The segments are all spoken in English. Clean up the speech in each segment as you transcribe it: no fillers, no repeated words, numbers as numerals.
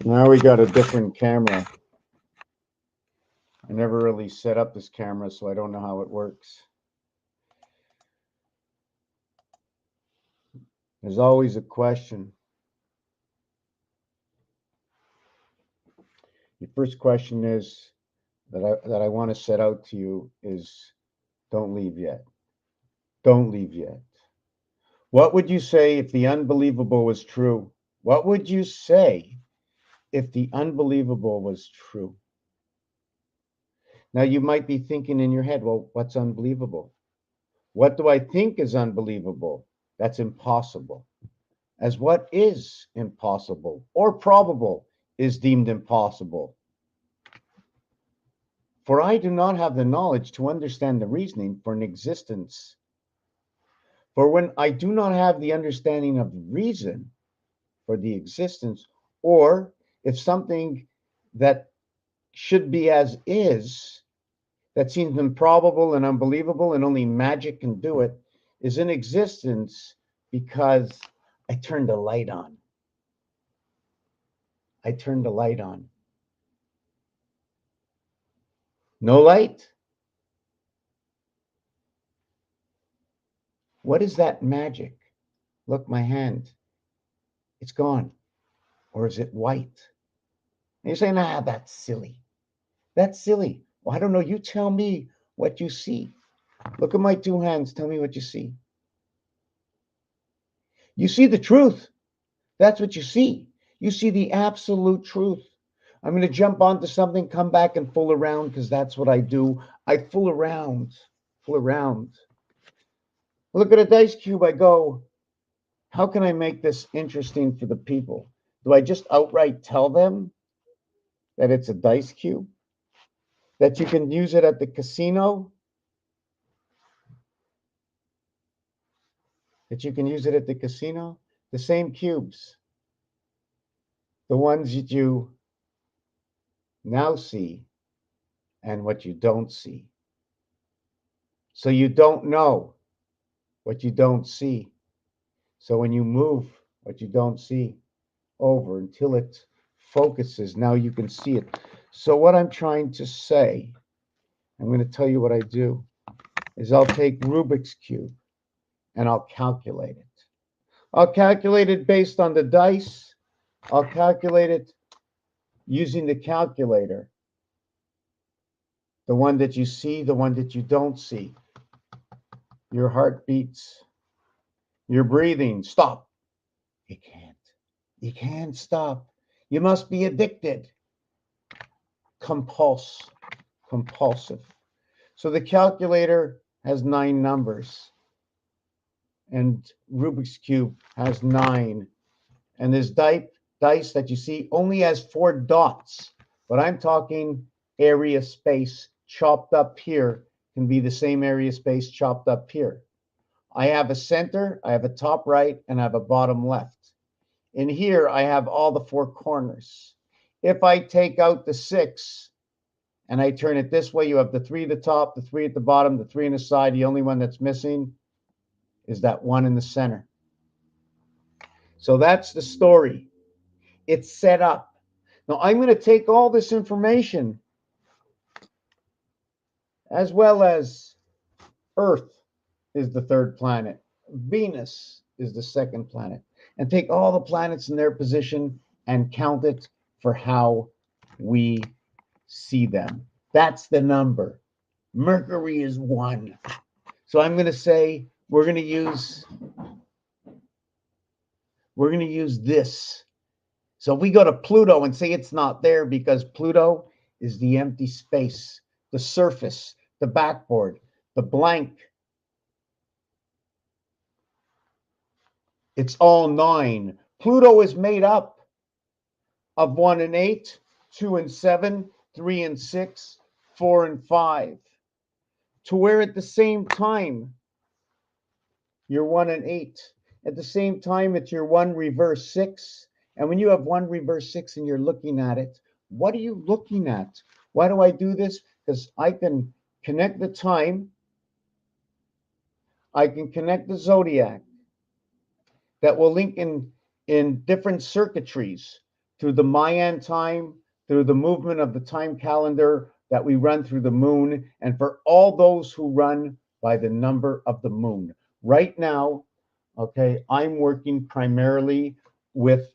Now we got a different camera. I never really set up this camera, so I don't know how it works. There's always a question. The first question is that I want to set out to you is don't leave yet. Don't leave yet. What would you say if the unbelievable was true? What would you say if the unbelievable was true? Now, you might be thinking in your head, well, what's unbelievable? What do I think is unbelievable? That's impossible. As what is impossible or probable is deemed impossible. For I do not have the knowledge to understand the reasoning for an existence. For when I do not have the understanding of the reason for the existence, or if something that should be as is, that seems improbable and unbelievable and only magic can do it, is in existence because I turned the light on. I turned the light on. No light? What is that magic? Look, my hand. It's gone. Or is it white? And you're saying, that's silly. That's silly. Well, I don't know. You tell me what you see. Look at my two hands. Tell me what you see. You see the truth. That's what you see. You see the absolute truth. I'm going to jump onto something, come back and fool around because that's what I do. I fool around, fool around. Look at a dice cube. I go, how can I make this interesting for the people? Do I just outright tell them that it's a dice cube? That you can use it at the casino? That you can use it at the casino? The same cubes. The ones that you now see and what you don't see. So you don't know what you don't see. So when you move what you don't see over until it focuses, now you can see it. So what I'm trying to say, I'm going to tell you what I do, is I'll take Rubik's Cube and I'll calculate it. I'll calculate it based on the dice. I'll calculate it using the calculator. The one that you see, the one that you don't see. Your heart beats. Your breathing. Stop. You can't. You can't stop. You must be addicted. Compulsive. So the calculator has 9 numbers. And Rubik's Cube has 9. And this dice that you see only has 4 dots. But I'm talking area space chopped up here can be the same area space chopped up here. I have a center, I have a top right, and I have a bottom left. In here, I have all the 4 corners. If I take out the 6 and I turn it this way, you have the 3 at the top, the 3 at the bottom, the 3 on the side. The only one that's missing is that 1 in the center. So that's the story. It's set up. Now I'm going to take all this information as well as Earth is the 3rd planet. Venus is the 2nd planet. And take all the planets in their position and count it for how we see them. That's the number. Mercury is 1. So I'm going to say we're going to use this. So if we go to Pluto and say it's not there because Pluto is the empty space, the surface, the backboard, the blank. It's all 9. Pluto is made up of 1 and 8, 2 and 7, 3 and 6, 4 and 5. To where at the same time, you're 1 and 8. At the same time, it's your 1 reverse 6. And when you have 1 reverse 6 and you're looking at it, what are you looking at? Why do I do this? Because I can connect the time. I can connect the zodiac that will link in different circuitries through the Mayan time, through the movement of the time calendar that we run through the moon, and for all those who run by the number of the moon. Right now, okay, I'm working primarily with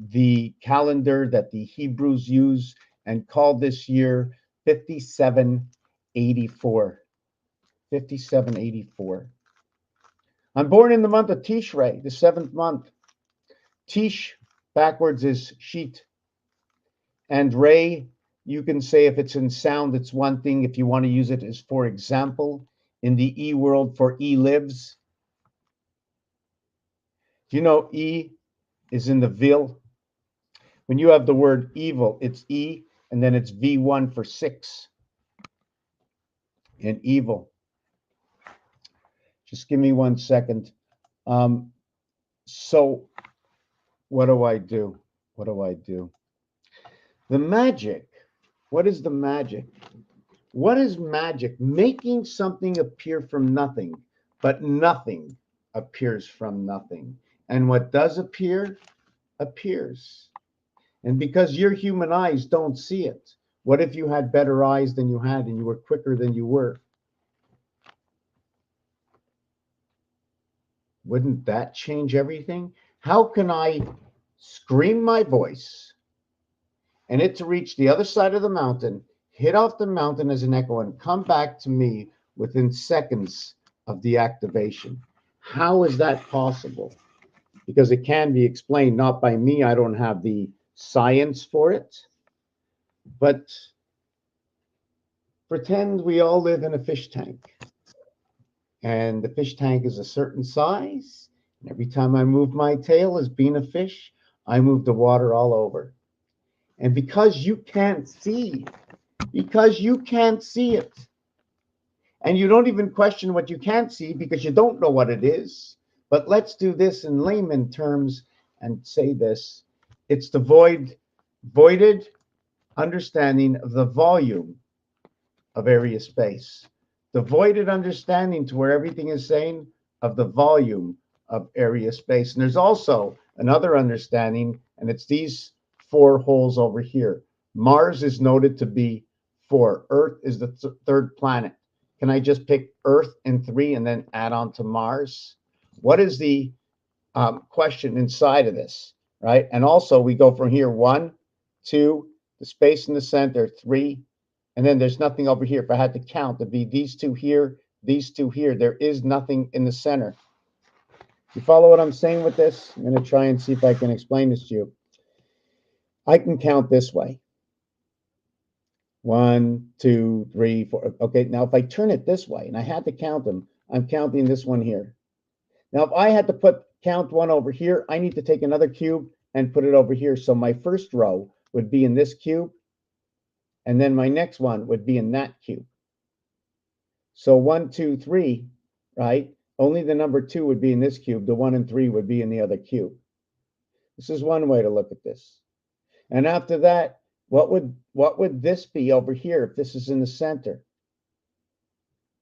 the calendar that the Hebrews use and call this year 5784. 5784. I'm born in the month of Tishrei, the 7th month. Tish backwards is sheet. And Ray, you can say if it's in sound, it's one thing. If you want to use it as, for example, in the E world for E lives. Do you know E is in the vil? When you have the word evil, it's E, and then it's V1 for 6 in evil. Just give me 1 second. So what do I do? What do I do? The magic. What is the magic? What is magic? Making something appear from nothing, but nothing appears from nothing. And what does appear, appears. And because your human eyes don't see it, what if you had better eyes than you had and you were quicker than you were? Wouldn't that change everything? How can I scream my voice and it to reach the other side of the mountain, hit off the mountain as an echo, and come back to me within seconds of the activation? How is that possible? Because it can be explained not by me. I don't have the science for it. But pretend we all live in a fish tank. And the fish tank is a certain size. And every time I move my tail as being a fish, I move the water all over. And because you can't see it, and you don't even question what you can't see because you don't know what it is. But let's do this in layman terms and say this. It's the voided understanding of the volume of area space. The voided understanding to where everything is saying of the volume of area space. And there's also another understanding, and it's these 4 holes over here. Mars is noted to be 4. Earth is the 3rd planet. Can I just pick Earth and 3 and then add on to Mars? What is the question inside of this, right? And also we go from here, 1, 2, the space in the center, 3, and then there's nothing over here. If I had to count, it'd be these 2 here, these 2 here. There is nothing in the center. You follow what I'm saying with this? I'm going to try and see if I can explain this to you. I can count this way. 1, 2, 3, 4. Okay, now if I turn it this way, and I had to count them, I'm counting this one here. Now, if I had to count one over here, I need to take another cube and put it over here. So my first row would be in this cube, and then my next one would be in that cube. So 1, 2, 3, right? Only the number 2 would be in this cube. The 1 and 3 would be in the other cube. This is one way to look at this. And after that, what would this be over here if this is in the center?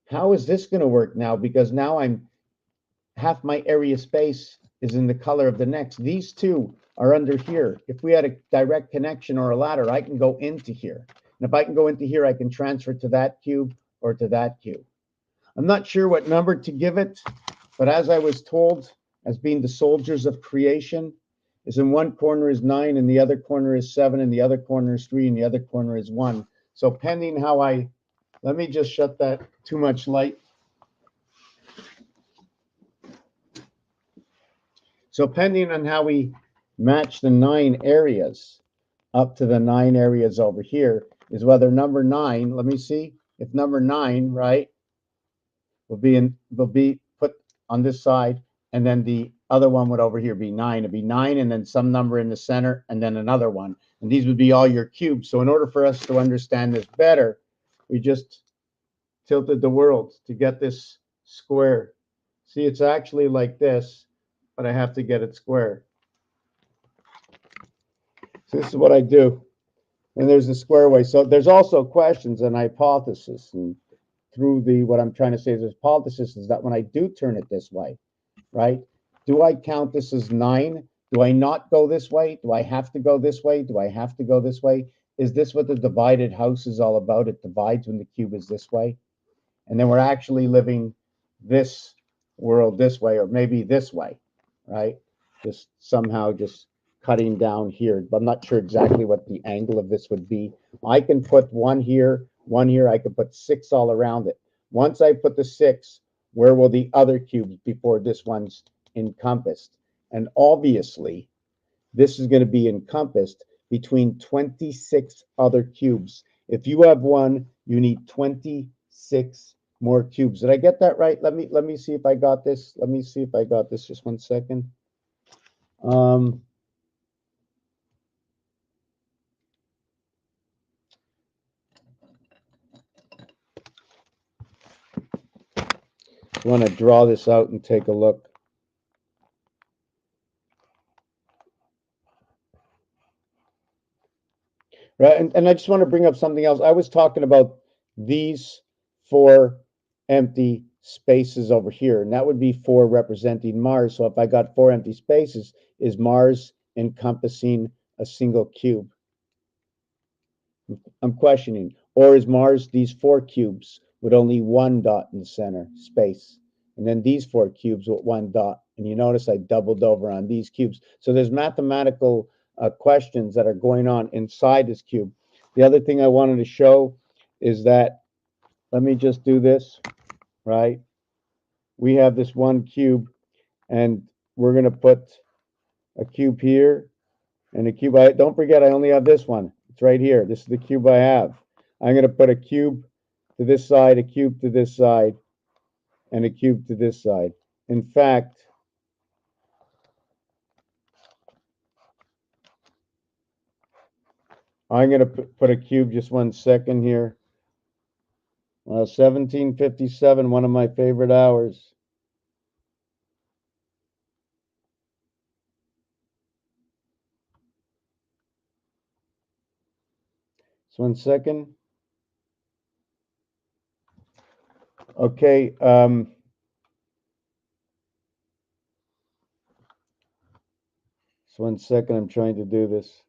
How is this going to work now? Because now half my area space is in the color of the next. These 2 are under here. If we had a direct connection or a ladder, I can go into here. And if I can go into here, I can transfer to that cube or to that cube. I'm not sure what number to give it, but as I was told, as being the soldiers of creation, is in one corner is 9, and the other corner is 7, and the other corner is 3, and the other corner is 1. So pending how let me just shut that too much light. So pending on how we match the 9 areas up to the 9 areas over here is whether number 9, let me see, if number 9, right, will be put on this side, and then the other one would over here be 9. It'd be 9 and then some number in the center and then another one. And these would be all your cubes. So in order for us to understand this better, we just tilted the world to get this square. See, it's actually like this, but I have to get it square. So this is what I do. And there's the square way. So there's also questions and hypothesis. And through what I'm trying to say is this hypothesis is that when I do turn it this way, right? Do I count this as 9 Do I not go this way? Do I have to go this way? Do I have to go this way? Is this what the divided house is all about? It divides when the cube is this way. And then we're actually living this world this way, or maybe this way, right? Just somehow just cutting down here. But I'm not sure exactly what the angle of this would be. I can put one here, one here. I can put 6 all around it. Once I put the 6, where will the other cubes before this one's encompassed? And obviously, this is going to be encompassed between 26 other cubes. If you have one, you need 26 more cubes. Did I get that right? Let me see if I got this. Let me see if I got this. Just 1 second. I want to draw this out and take a look. Right, and I just want to bring up something else. I was talking about these 4 empty spaces over here, and that would be 4 representing Mars. So if I got 4 empty spaces, is Mars encompassing a single cube? I'm questioning. Or is Mars these 4 cubes with only 1 dot in the center space? And then these 4 cubes with 1 dot. And you notice I doubled over on these cubes. So there's mathematical questions that are going on inside this cube. The other thing I wanted to show is that, let me just do this, right? We have this one cube, and we're going to put a cube here and a cube. Don't forget, I only have this one. It's right here. This is the cube I have. I'm going to put a cube to this side, a cube to this side, and a cube to this side. In fact, I'm going to put a cube, just 1 second here. 1757, one of my favorite hours. Just 1 second. Okay. Just 1 second. I'm trying to do this.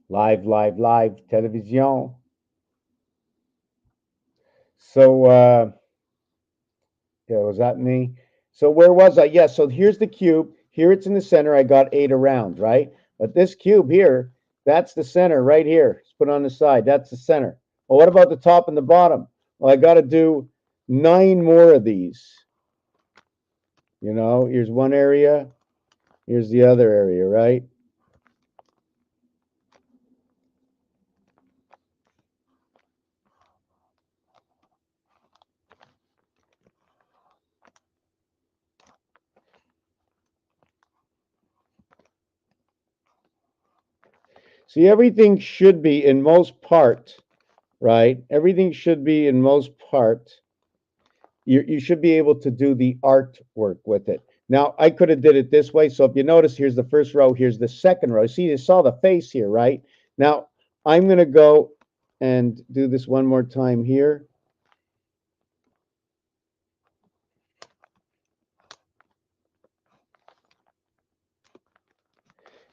Live television. So, yeah, was that me? So where was I? Yeah, so here's the cube. Here it's in the center. I got 8 around, right? But this cube here, that's the center right here. It's put on the side. That's the center. Well, what about the top and the bottom? Well, I got to do 9 more of these. You know, here's one area. Here's the other area, right? See, everything should be in most part, right? Everything should be in most part. You should be able to do the artwork with it. Now, I could have did it this way. So if you notice, here's the first row, here's the second row. See, you saw the face here, right? Now, I'm going to go and do this one more time here.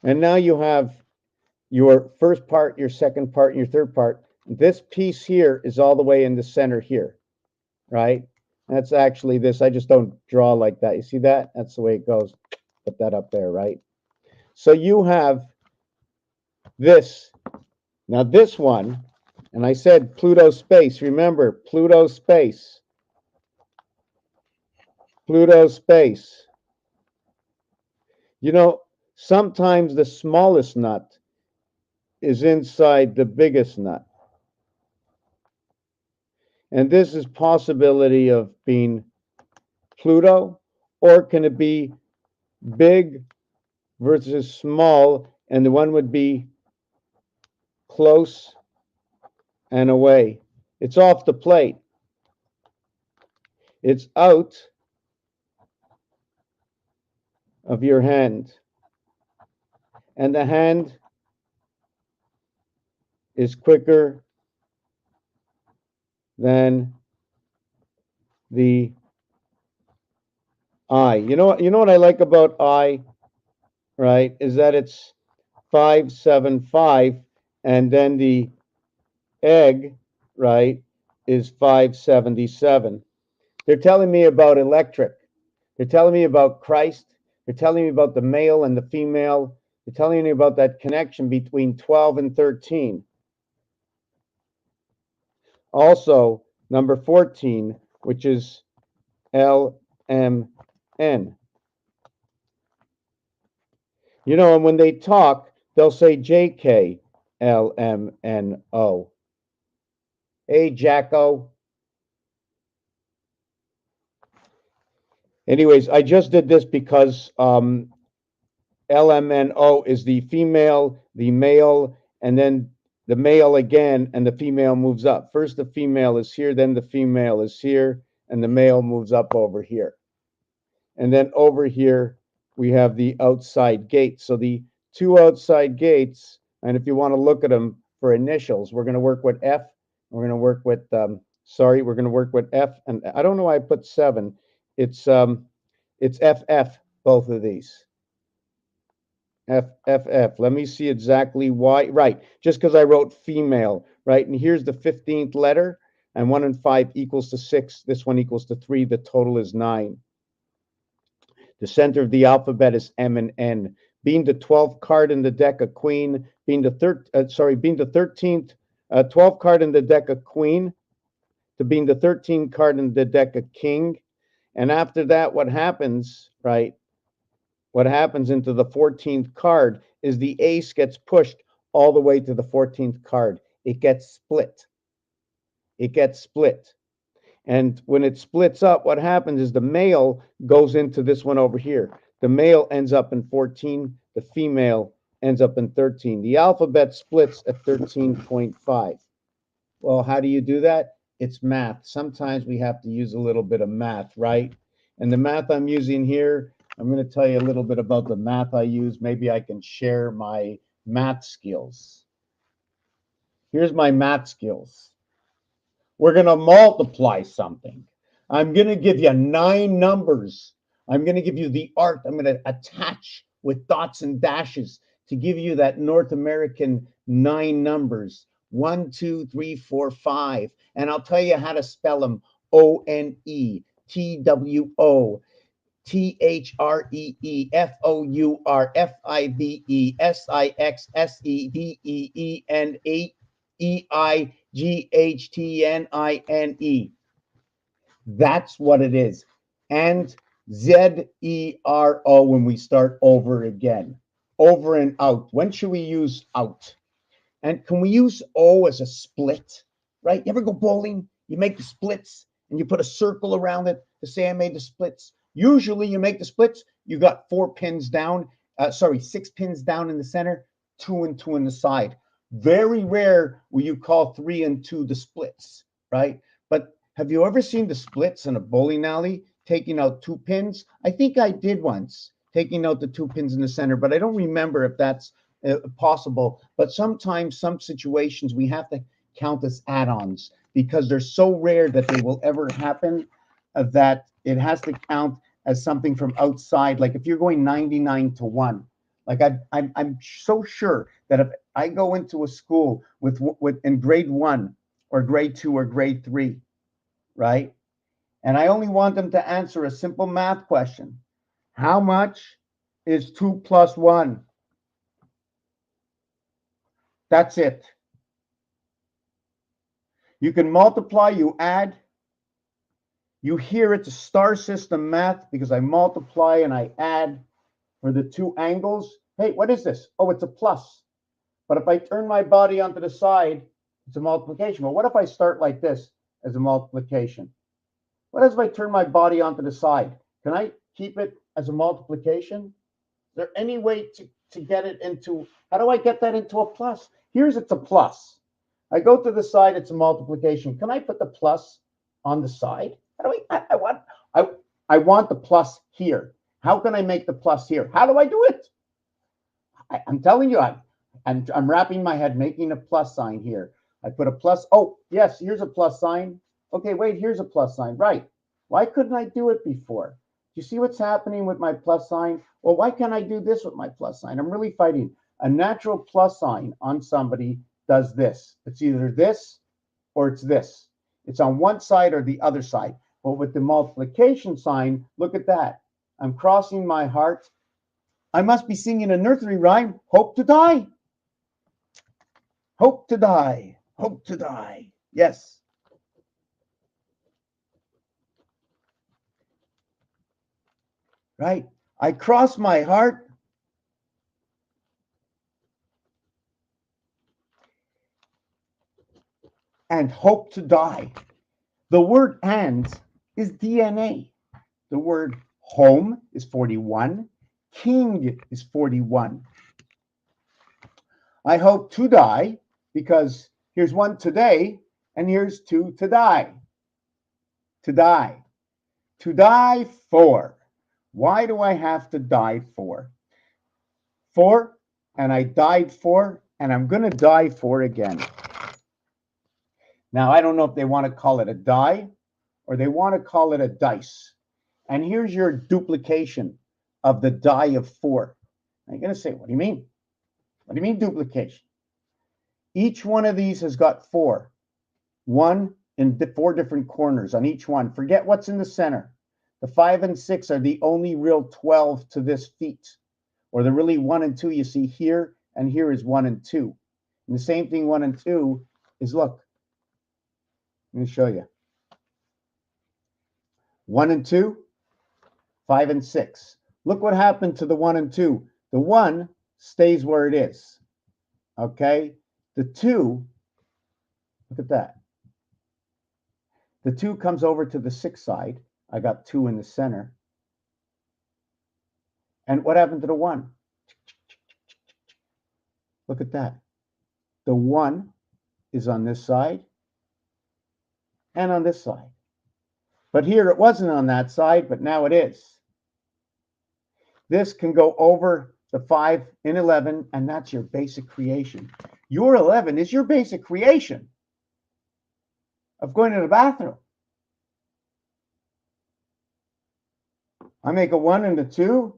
And now you have your first part, your second part, and your third part. This piece here is all the way in the center here, right? That's actually this. I just don't draw like that. You see that? That's the way it goes. Put that up there, right? So you have this. Now this one, and I said Pluto space. Remember, Pluto space. Pluto space. You know, sometimes the smallest nut is inside the biggest nut. And this is possibility of being Pluto, or can it be big versus small, and the one would be close and away. It's off the plate. It's out of your hand. And the hand is quicker than the I. You know what I like about I, right? Is that it's 575, and then the egg, right, is 577. They're telling me about electric. They're telling me about Christ. They're telling me about the male and the female. They're telling me about that connection between 12 and 13. Also, number 14, which is LMN. And when they talk, they'll say JKLMNO. Hey, Jacko. Anyways, I just did this because LMNO is the female, the male, and then the male again, and the female moves up. First, the female is here, then the female is here, and the male moves up over here. And then over here, we have the outside gate. So the two outside gates, and if you want to look at them for initials, we're going to work with F. We're going to work with, we're going to work with F. And I don't know why I put 7. It's FF, both of these. FFF. Let me see exactly why. Right, just because I wrote female, right? And here's the 15th letter, and 1 and 5 equals to 6. This one equals to 3. The total is 9. The center of the alphabet is M and N. Being the 12th card in the deck, a queen. Being the 13th, 12th card in the deck, a queen. To being the 13th card in the deck, a king. And after that, what happens, right? What happens into the 14th card is the ace gets pushed all the way to the 14th card. It gets split. It gets split. And when it splits up, what happens is the male goes into this one over here. The male ends up in 14. The female ends up in 13. The alphabet splits at 13.5. Well, how do you do that? It's math. Sometimes we have to use a little bit of math, right? And the math I'm using here, I'm going to tell you a little bit about the math I use. Maybe I can share my math skills. Here's my math skills. We're going to multiply something. I'm going to give you 9 numbers. I'm going to give you the art. I'm going to attach with dots and dashes to give you that North American 9 numbers. 1, 2, 3, 4, 5. And I'll tell you how to spell them. ONETHEREFOUR, That's what it is. And ZERO when we start over again. Over and out. When should we use out? And can we use O as a split? Right? You ever go bowling? You make the splits and you put a circle around it to say I made the splits. Usually you make the splits, you got 4 pins down, 6 pins down in the center, 2 and 2 in the side. Very rare will you call 3 and 2 the splits, right? But have you ever seen the splits in a bowling alley taking out 2 pins? I think I did once, taking out the 2 pins in the center, but I don't remember if that's possible. But sometimes, some situations, we have to count as add-ons because they're so rare that they will ever happen, that it has to count as something from outside. Like if you're going 99 to 1, like I'm so sure that if I go into a school with in grade 1 or grade 2 or grade 3, right? And I only want them to answer a simple math question. How much is 2 plus 1? That's it. You can multiply, you add. You hear it's a star system math because I multiply and I add for the 2 angles. Hey, what is this? Oh, it's a plus. But if I turn my body onto the side, it's a multiplication. But what if I start like this as a multiplication? What if I turn my body onto the side? Can I keep it as a multiplication? Is there any way to get it into, how do I get that into a plus? Here's it's a plus. I go to the side, it's a multiplication. Can I put the plus on the side? How do I want the plus here. How can I make the plus here? How do I do it? I'm telling you, I'm wrapping my head, making a plus sign here. I put a plus. Oh, yes, here's a plus sign. Okay, wait, here's a plus sign. Right. Why couldn't I do it before? you see what's happening with my plus sign? Well, why can't I do this with my plus sign? I'm really fighting. A natural plus sign on somebody does this. It's either this or it's this. It's on one side or the other side. But with the multiplication sign, look at that. I'm crossing my heart. I must be singing a nursery rhyme. Hope to die. Hope to die. Hope to die. Yes. Right? I cross my heart. And hope to die. The word and is DNA. The word home is 41. King is 41. I hope to die because here's one today and here's two to die. To die. To die for. Why do I have to die for? For, and I died for, and I'm going to die for again. Now, I don't know if they want to call it a die or they want to call it a dice. And here's your duplication of the die of 4. Now you're going to say, what do you mean? What do you mean duplication? Each one of these has got 4. 1 in 4 different corners on each one. Forget what's in the center. The 5 and 6 are the only real 12 to this feet. Or the really 1 and 2 you see here, and here is 1 and 2. And the same thing 1 and 2 is, look, let me show you. 1 and 2, 5 and 6. Look what happened to the 1 and 2. The 1 stays where it is. Okay? The 2, look at that. The 2 comes over to the 6 side. I got 2 in the center. And what happened to the 1? Look at that. The 1 is on this side and on this side. But here it wasn't on that side, but now it is. This can go over the 5 in 11, and that's your basic creation. Your 11 is your basic creation of going to the bathroom. I make a 1 and a 2,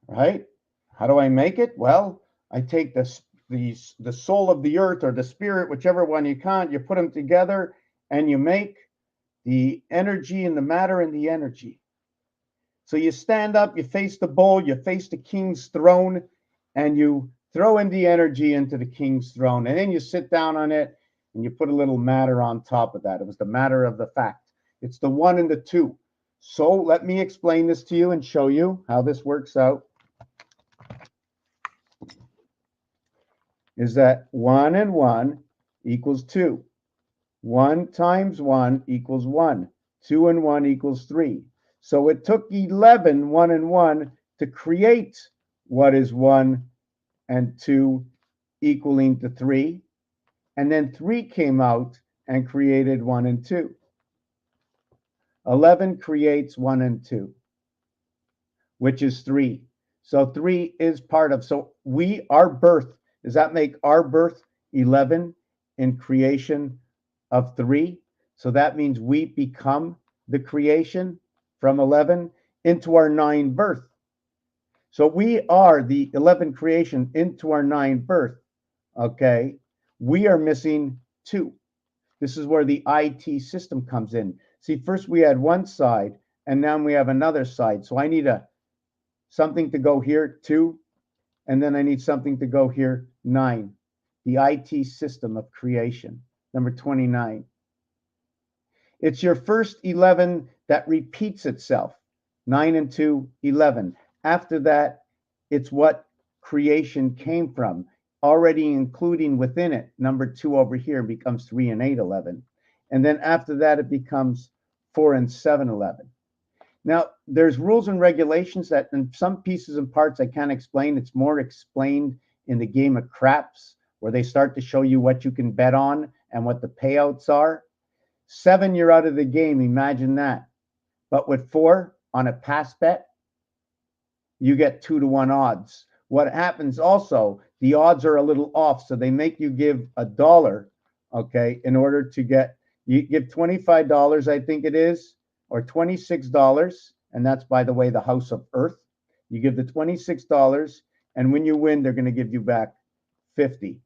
right? How do I make it? Well, I take the soul of the earth or the spirit, whichever one you count, you put them together, and you make the energy and the matter and the energy. So you stand up, you face the bowl, you face the king's throne, and you throw in the energy into the king's throne. And then you sit down on it, and you put a little matter on top of that. It was the matter of the fact. It's the 1 and the 2. So let me explain this to you and show you how this works out. Is that 1 and 1 equals 2. 1 times 1 equals 1. 2 and 1 equals 3. So it took 11, 1 and 1, to create what is 1 and 2 equaling to 3. And then 3 came out and created 1 and 2. 11 creates 1 and 2, which is 3. So 3 is part of, so our birth, does that make our birth 11 in creation of 3? So that means we become the creation from 11 into our 9 birth. So we are the 11 creation into our 9 birth. Okay, we are missing 2. This is where the IT system comes in. See, first we had one side, and now we have another side. So I need something to go here, 2, and then I need something to go here, 9. The IT system of creation, number 29. It's your first 11 that repeats itself. 9 and 2, 11. After that, it's what creation came from, already including within it, number 2 over here becomes 3 and 8, 11. And then after that, it becomes 4 and 7, 11. Now, there's rules and regulations that in some pieces and parts I can't explain. It's more explained in the game of craps, where they start to show you what you can bet on and what the payouts are. 7, you're out of the game. Imagine that. But with 4 on a pass bet, you get 2-to-1 odds. What happens also, the odds are a little off, so they make you give $1, okay, in order to get, you give $25, I think it is, or $26, and that's, by the way, the house of earth. You give the $26, and when you win, they're going to give you back $50.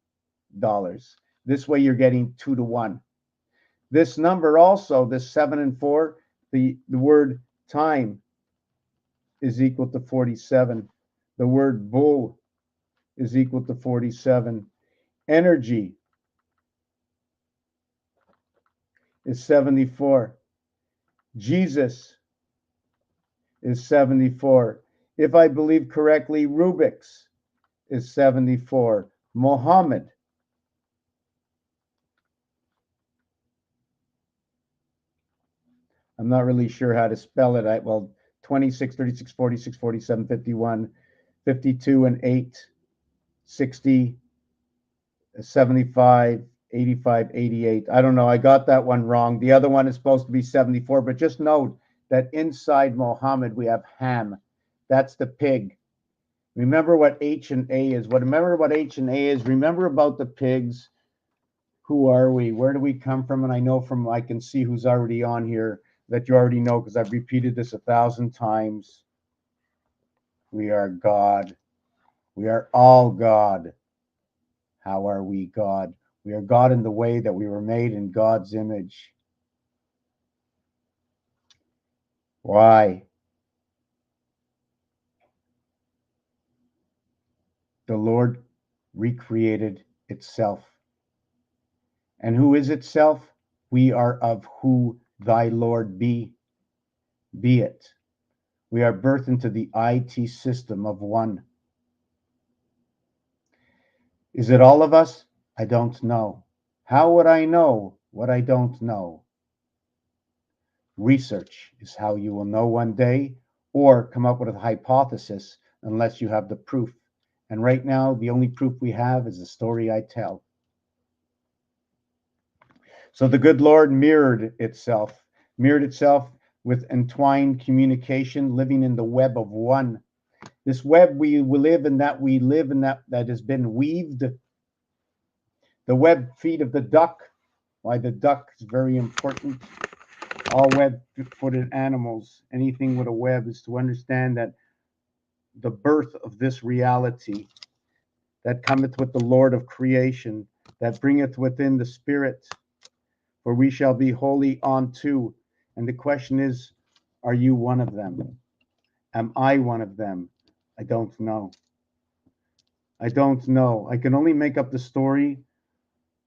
This way, you're getting 2 to 1. This number also, this 7 and 4, the word time is equal to 47. The word bull is equal to 47. Energy is 74. Jesus is 74. If I believe correctly, Rubik's is 74. Mohammed I'm not really sure how to spell it. Well, 26, 36, 46, 47, 51, 52, and 8, 60, 75, 85, 88. I don't know. I got that one wrong. The other one is supposed to be 74, but just note that inside Mohammed we have Ham. That's the pig. Remember what H and A is. Remember what H and A is. Remember about the pigs. Who are we? Where do we come from? And I can see who's already on here that you already know because I've repeated this 1,000 times. We are God. We are all God. How are we God? We are God in the way that we were made in God's image. Why? The Lord recreated itself. And who is itself? We are of who thy Lord be. Be it. We are birthed into the IT system of one. Is it all of us? I don't know. How would I know what I don't know? Research is how you will know one day, or come up with a hypothesis unless you have the proof. And right now, the only proof we have is the story I tell. So the good Lord mirrored itself with entwined communication, living in the web of one. This web we live in, that has been weaved. The web feet of the duck. Why the duck is very important. All web-footed animals, anything with a web, is to understand that the birth of this reality that cometh with the Lord of creation, that bringeth within the spirit, for we shall be holy unto. And the question is, are you one of them? Am I one of them? I don't know. I don't know. I can only make up the story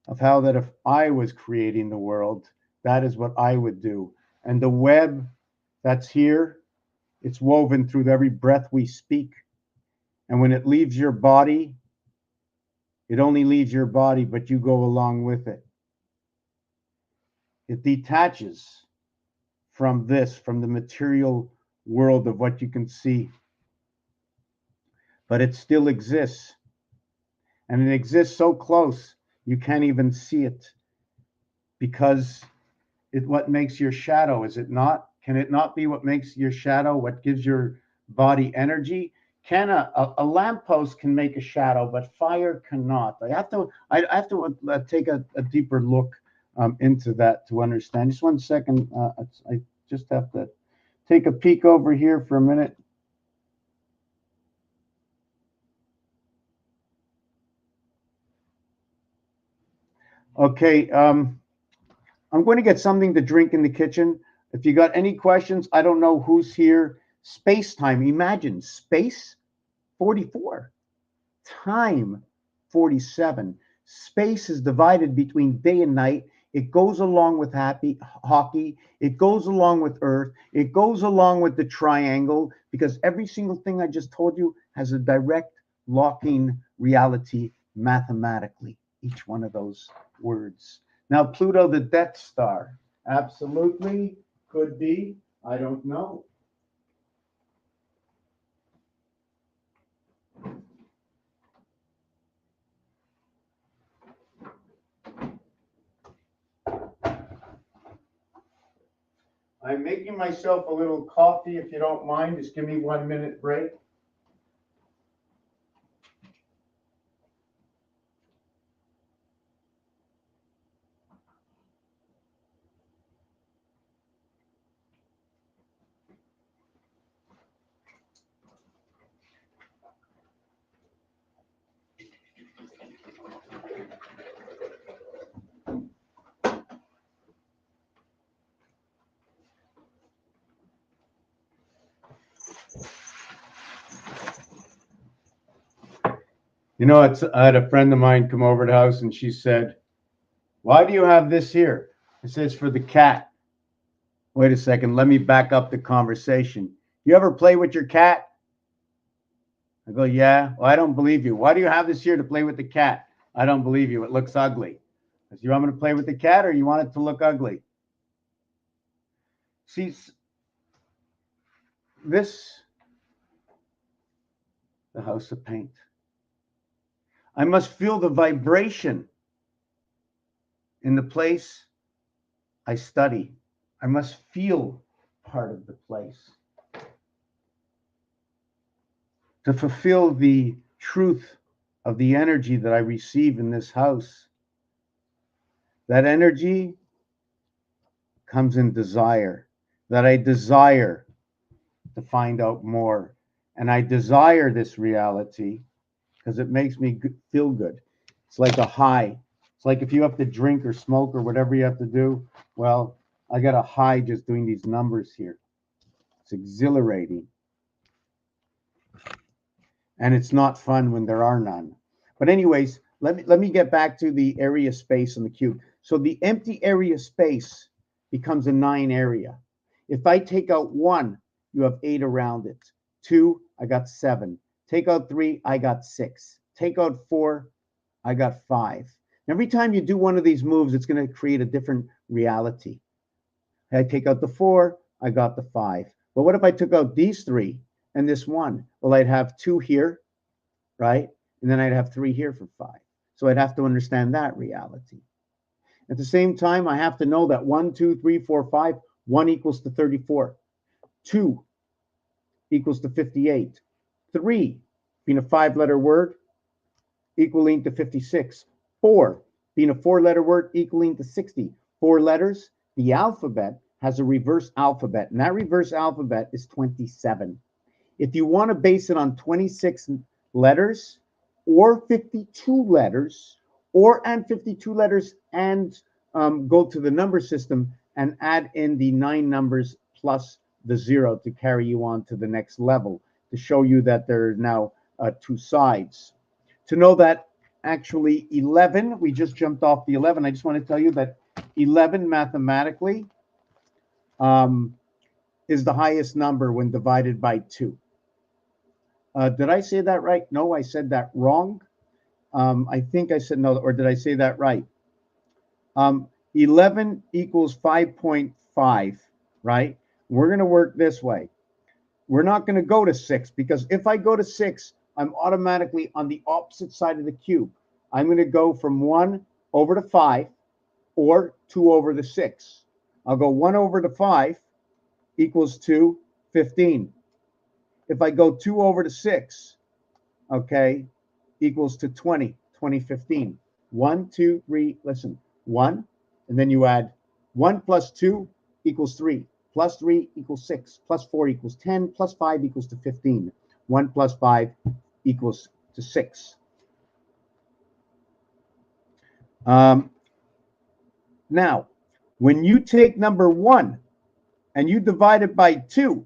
of how that if I was creating the world, that is what I would do. And the web that's here, it's woven through every breath we speak. And when it leaves your body, it only leaves your body, but you go along with it. It detaches from the material world of what you can see. But it still exists. And it exists so close, you can't even see it. Because what makes your shadow, is it not? Can it not be what makes your shadow, what gives your body energy? Can a lamppost can make a shadow, but fire cannot. I have to take a deeper look into that to understand. Just 1 second. I just have to take a peek over here for a minute. Okay. I'm going to get something to drink in the kitchen. If you got any questions, I don't know who's here. Space time. Imagine space 44, time 47. Space is divided between day and night. It goes along with hockey. It goes along with Earth. It goes along with the triangle, because every single thing I just told you has a direct locking reality mathematically, each one of those words. Now, Pluto, the Death Star. Absolutely. Could be. I don't know. I'm making myself a little coffee, if you don't mind. Just give me 1 minute break. You know, I had a friend of mine come over to the house and she said, "Why do you have this here?" I said, "It's for the cat." Wait a second, let me back up the conversation. You ever play with your cat? I go, "Yeah." "Well, I don't believe you." "Why do you have this here to play with the cat?" "I don't believe you. It looks ugly." I said, "You want me to play with the cat or you want it to look ugly?" See, this, the house of paint. I must feel the vibration in the place I study. I must feel part of the place to fulfill the truth of the energy that I receive in this house. That energy comes in desire, that I desire to find out more. And I desire this reality because it makes me feel good. It's like a high. It's like if you have to drink or smoke or whatever you have to do. Well, I got a high just doing these numbers here. It's exhilarating. And it's not fun when there are none. But anyways, let me get back to the area space on the cube. So the empty area space becomes a 9 area. If I take out 1, you have 8 around it. 2, I got 7. Take out 3, I got 6. Take out 4, I got 5. Every time you do one of these moves, it's going to create a different reality. I take out the 4, I got the 5. But what if I took out these 3 and this 1? Well, I'd have 2 here, right? And then I'd have 3 here for 5. So I'd have to understand that reality. At the same time, I have to know that 1, 2, 3, 4, 5, 1 equals to 34. 2 equals to 58. 3, being a 5-letter word, equaling to 56. 4, being a 4-letter word, equaling to 60. 4 letters. The alphabet has a reverse alphabet, and that reverse alphabet is 27. If you want to base it on 26 letters or 52 letters, and 52 letters and go to the number system and add in the 9 numbers plus the 0 to carry you on to the next level, to show you that there are now 2 sides. To know that actually 11, we just jumped off the 11. I just want to tell you that 11 mathematically is the highest number when divided by 2. Did I say that right? No, I said that wrong. I think I said no, or did I say that right? 11 equals 5.5, right? We're going to work this way. We're not going to go to 6 because if I go to 6, I'm automatically on the opposite side of the cube. I'm going to go from 1 over to 5 or 2 over to 6. I'll go 1 over to 5 equals to 15. If I go 2 over to 6, okay, equals to 20, 2015. 1, 2, 3, listen, 1, and then you add 1 plus 2 equals 3, plus 3 equals 6, plus 4 equals 10, plus 5 equals to 15. 1 plus 5 equals to 6. Now, when you take number 1 and you divide it by 2,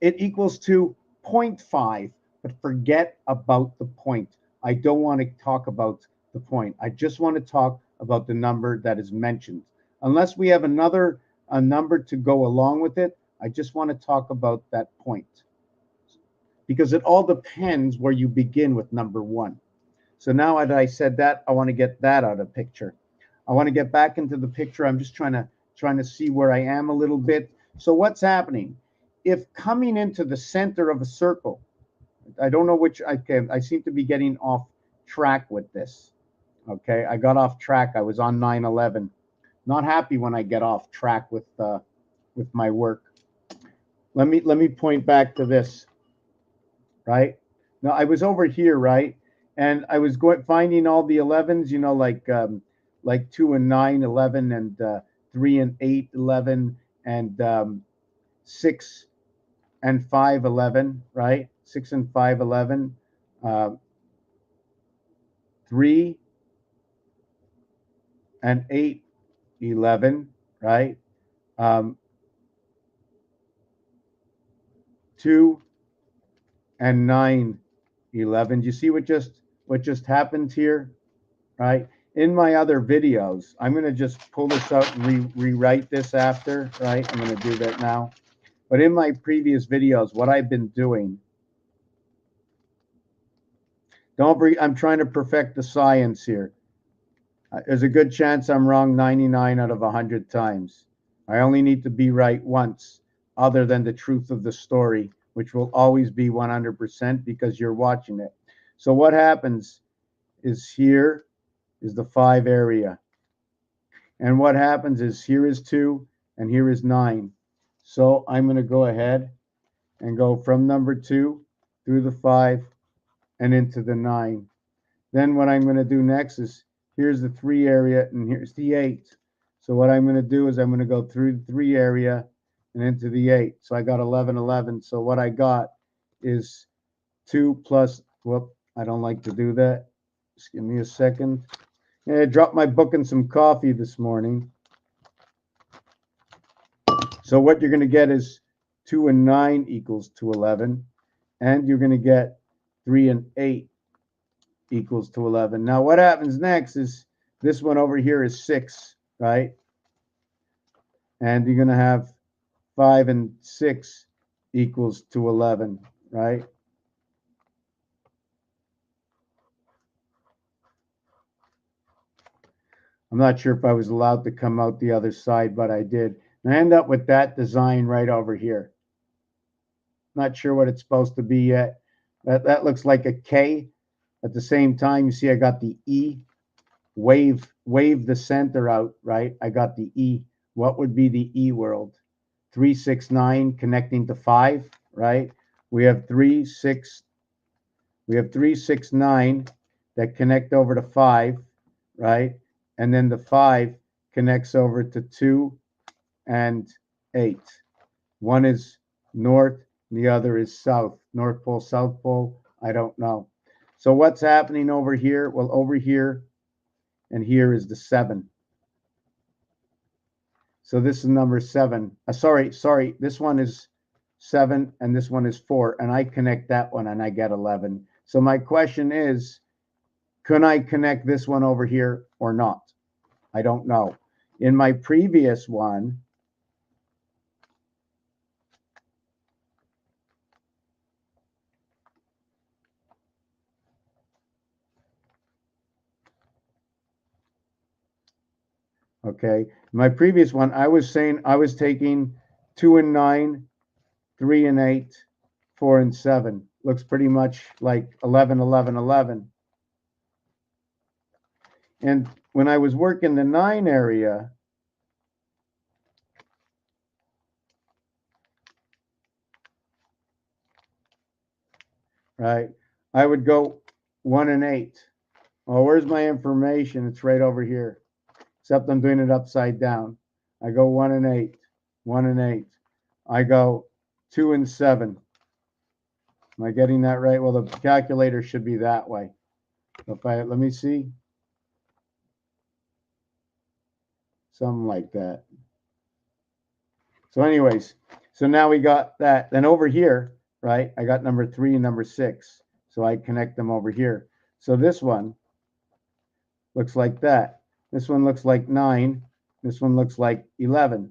it equals to 0.5, but forget about the point. I don't want to talk about the point. I just want to talk about the number that is mentioned. Unless we have a number to go along with it, I just want to talk about that point. Because it all depends where you begin with number 1. So now that I said that, I want to get that out of the picture. I want to get back into the picture. I'm just trying to see where I am a little bit. So what's happening? If coming into the center of a circle, I don't know which, I seem to be getting off track with this. Okay, I got off track. I was on 9/11. Not happy when I get off track with my work. Let me point back to this. Right now, I was over here, right, and I was finding all the 11s. You know, like 2 and 9, 11, and 3 and 8, 11, and 6 and 5, 11, right? 6 and 5, 11, 3 and 8, 11, right? 2 and 9, 11. Do you see what just what just happened here, right? In my other videos, I'm going to just pull this out and rewrite this after, right? I'm going to do that now. But in my previous videos, what I've been doing, I'm trying to perfect the science here. There's a good chance I'm wrong 99 out of 100 times. I only need to be right once, other than the truth of the story, which will always be 100% because you're watching it. So what happens is here is the 5 area. And what happens is here is 2 and here is 9. So I'm going to go ahead and go from number 2 through the 5 and into the 9. Then what I'm going to do next is here's the 3 area and here's the 8. So what I'm going to do is I'm going to go through the 3 area and into the 8. So I got 11, 11. So what I got is 2 plus, whoop, I don't like to do that. Just give me a second. Yeah, I dropped my book and some coffee this morning. So what you're going to get is 2 and 9 equals to 11. And you're going to get 3 and 8 equals to 11. Now what happens next is this one over here is 6, right? And you're going to have 5 and 6 equals to 11, right? I'm not sure if I was allowed to come out the other side, but I did. And I end up with that design right over here. Not sure what it's supposed to be yet. That looks like a K. At the same time, you see I got the E. Wave the center out, right? I got the E. What would be the E world? 3, 6, 9 connecting to 5, right? We have 3, 6, 9 that connect over to 5, right? And then the 5 connects over to 2 and 8. One is north, and the other is south. North Pole, South Pole, I don't know. So what's happening over here? Well, over here and here is the 7. So this is number 7. Sorry, this one is 7 and this one is 4, and I connect that one and I get 11. So my question is, can I connect this one over here or not? I don't know. In my previous one, okay, my previous one, I was saying I was taking 2 and 9, 3 and 8, 4 and 7. Looks pretty much like 11, 11, 11. And when I was working the 9 area, right, I would go 1 and 8. Well, where's my information? It's right over here, except I'm doing it upside down. I go 1 and 8, 1 and 8. I go 2 and 7. Am I getting that right? Well, the calculator should be that way. Let me see. Something like that. So anyways, so now we got that. Then over here, right, I got number 3 and number 6. So I connect them over here. So this one looks like that. This one looks like 9. This one looks like 11.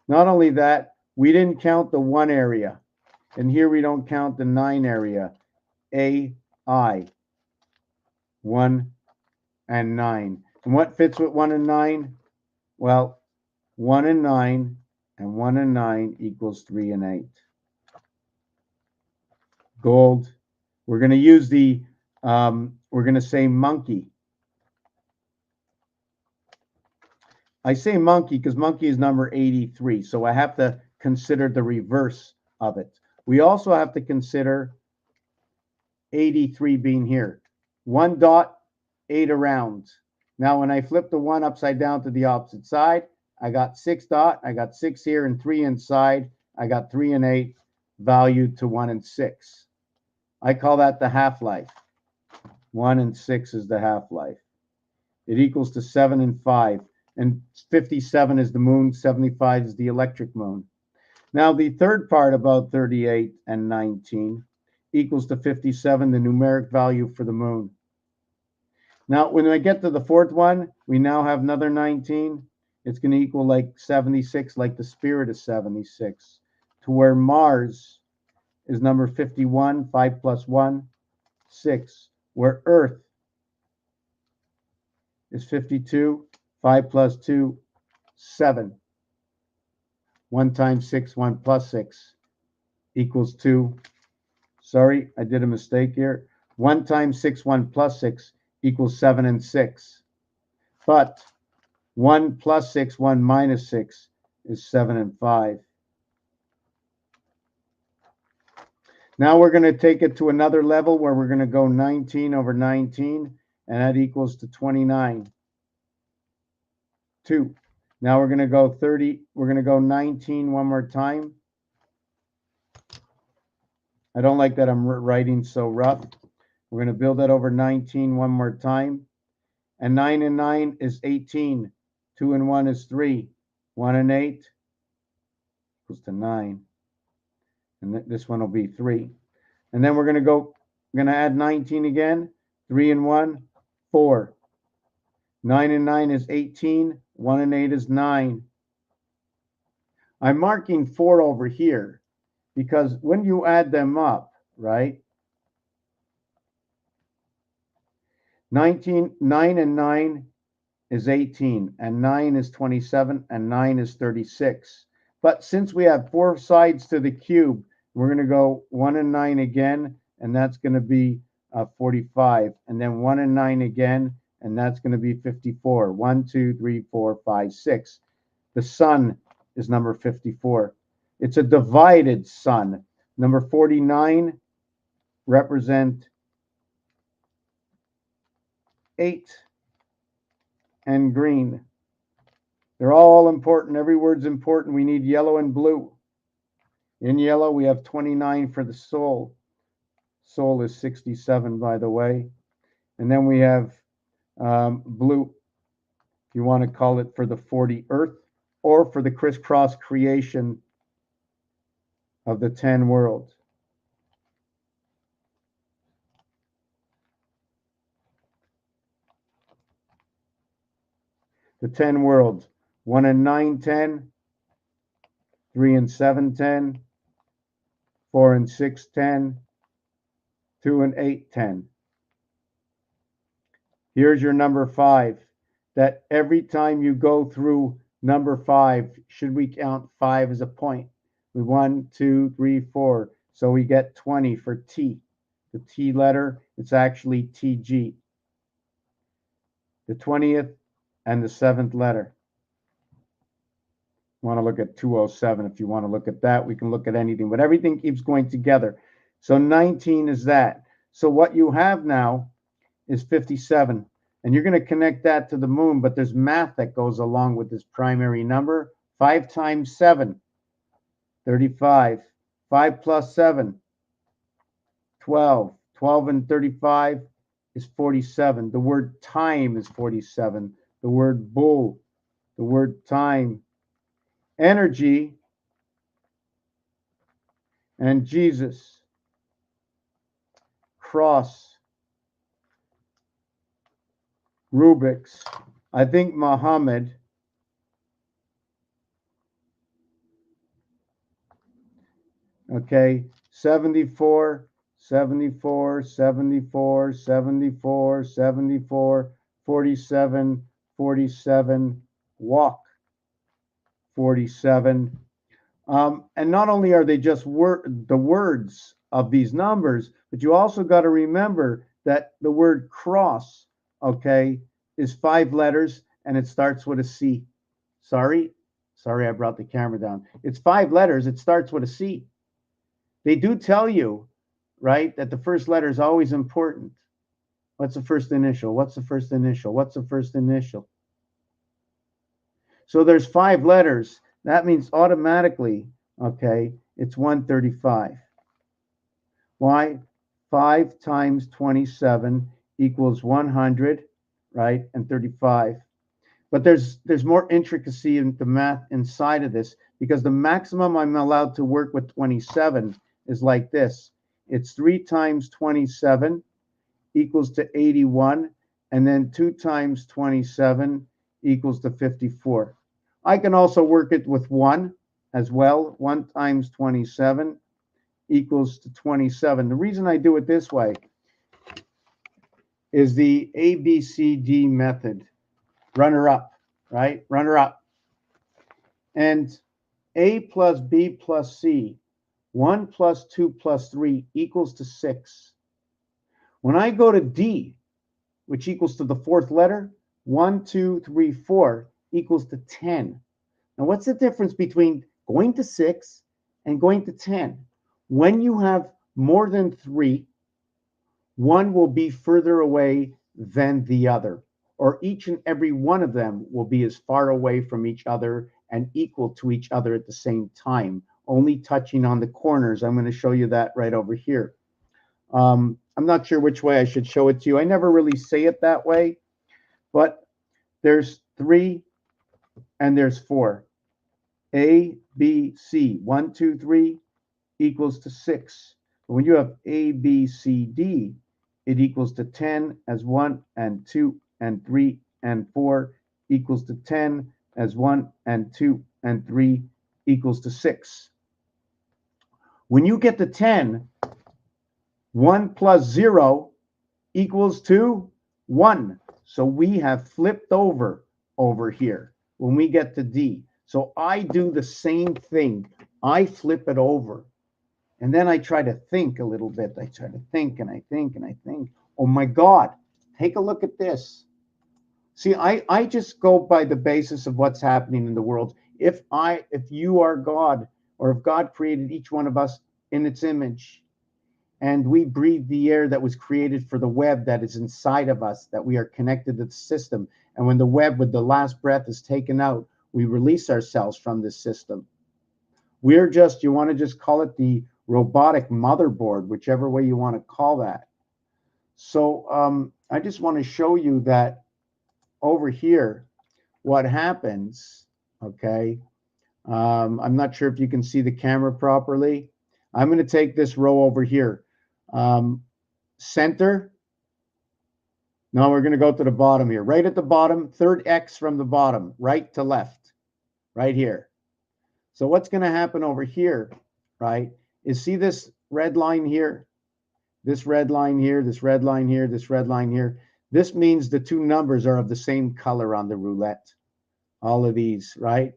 Not only that, we didn't count the 1 area. And here we don't count the 9 area. AI. 1 and 9. And what fits with 1 and 9? Well, 1 and 9 and 1 and 9 equals 3 and 8. Gold. We're going to use the, we're going to say monkey. I say monkey because monkey is number 83. So I have to consider the reverse of it. We also have to consider 83 being here. 1 dot, 8 around. Now, when I flip the 1 upside down to the opposite side, I got 6 dot, I got 6 here and 3 inside. I got 3 and 8 valued to 1 and 6. I call that the half-life. 1 and 6 is the half-life. It equals to 7 and 5. And 57 is the moon, 75 is the electric moon. Now, the third part about 38 and 19 equals to 57, the numeric value for the moon. Now, when I get to the fourth one, we now have another 19. It's going to equal like 76, like the spirit is 76, to where Mars is number 51, 5 plus 1, 6, where Earth is 52, 5 plus 2, 7. 1 times 6, 1 plus 6 equals 2. Sorry, I did a mistake here. 1 times 6, 1 plus 6 equals 7 and 6. But 1 plus 6, 1 minus 6 is 7 and 5. Now we're going to take it to another level where we're going to go 19 over 19, and that equals to 29. 2. Now we're going to go 30. We're going to go 19 one more time. I don't like that I'm writing so rough. We're going to build that over 19 one more time. And 9 and 9 is 18. 2 and 1 is 3. 1 and 8 equals to 9. And this one will be 3. And then we're going to add 19 again. 3 and 1, 4. 9 and 9 is 18. 1 and 8 is 9. I'm marking 4 over here because when you add them up, right? 9 and 9 is 18, and 9 is 27, and 9 is 36. But since we have 4 sides to the cube, we're going to go 1 and 9 again, and that's going to be 45. And then 1 and 9 again, and that's going to be 54. 1, 2, 3, 4, 5, 6. The sun is number 54. It's a divided sun. Number 49 represent 8 and green. They're all important. Every word's important. We need yellow and blue. In yellow, we have 29 for the soul. Soul is 67, by the way. And then we have blue, if you want to call it, for the 40 earth, or for the crisscross creation of the 10 worlds. The 10 worlds, 1 and 9, 10, 3 and 7, 10, 4 and 6, 10, 2 and 8, 10. Here's your number 5, that every time you go through number 5, should we count 5 as a point? 1, 2, 3, 4. So we get 20 for T. The T letter, it's actually TG. The 20th and the 7th letter. You want to look at 207. If you want to look at that, we can look at anything, but everything keeps going together. So 19 is that. So what you have now is 57, and you're going to connect that to the moon, but there's math that goes along with this primary number. 5 times 7, 35. 5 plus 7, 12. 12 and 35 is 47. The word time is 47. The word bull, the word time, energy, and Jesus, cross, Rubik's. I think Muhammad, okay, 74, 74, 74, 74, 74, 47, 47, walk, 47. And not only are they just the words of these numbers, but you also got to remember that the word cross, okay, is 5 letters and it starts with a C. Sorry, I brought the camera down. It's 5 letters. It starts with a C. They do tell you, right, that the first letter is always important. What's the first initial? What's the first initial? What's the first initial? So there's 5 letters. That means automatically, okay, it's 135. Why? 5 times 27 equals 100, right, and 35. But there's more intricacy in the math inside of this, because the maximum I'm allowed to work with 27 is like this. It's 3 times 27 equals to 81, and then 2 times 27 equals to 54. I can also work it with 1 as well. 1 times 27 equals to 27. The reason I do it this way is the ABCD method, runner up, right? Runner up. And A plus B plus C, 1 plus 2 plus 3 equals to 6. When I go to D, which equals to the fourth letter, 1, 2, 3, 4 equals to 10. Now, what's the difference between going to 6 and going to 10? When you have more than 3, one will be further away than the other, or each and every one of them will be as far away from each other and equal to each other at the same time, only touching on the corners. I'm going to show you that right over here. I'm not sure which way I should show it to you. I never really say it that way, but there's 3 and there's 4. A, B, C, 1, 2, 3 equals to 6. But when you have A, B, C, D, it equals to 10 as 1 and 2 and 3 and 4 equals to 10 as 1 and 2 and 3 equals to 6. When you get to 10, 1 plus 0 equals to 1. So we have flipped over here when we get to D. So I do the same thing. I flip it over. And then I try to think a little bit. I try to think and I think and I think. Oh my God, take a look at this. See, I just go by the basis of what's happening in the world. If you are God, or if God created each one of us in its image, and we breathe the air that was created for the web that is inside of us, that we are connected to the system. And when the web with the last breath is taken out, we release ourselves from this system. We're just, you want to just call it the robotic motherboard, whichever way you want to call that. So I just want to show you that over here, what happens, okay? I'm not sure if you can see the camera properly. I'm going to take this row over here. Center. No, we're going to go to the bottom here. Right at the bottom, third X from the bottom, right to left, right here. So what's going to happen over here, right, is see this red line here, this red line here, this red line here, this red line here. This means the two numbers are of the same color on the roulette. All of these, right?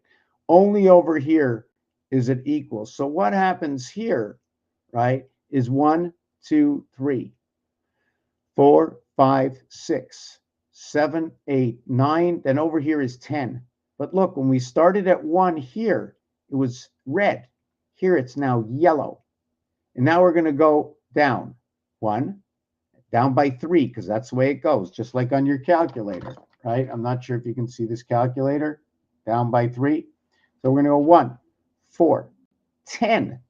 Only over here is it equal. So what happens here, right, is 1, 2, 3, 4, 5, 6, 7, 8, 9. Then over here is 10. But look, when we started at 1 here, it was red. Here it's now yellow. And now we're going to go down. 1, down by 3, because that's the way it goes, just like on your calculator, right? I'm not sure if you can see this calculator. Down by 3. So we're going to go 1, 4, 10.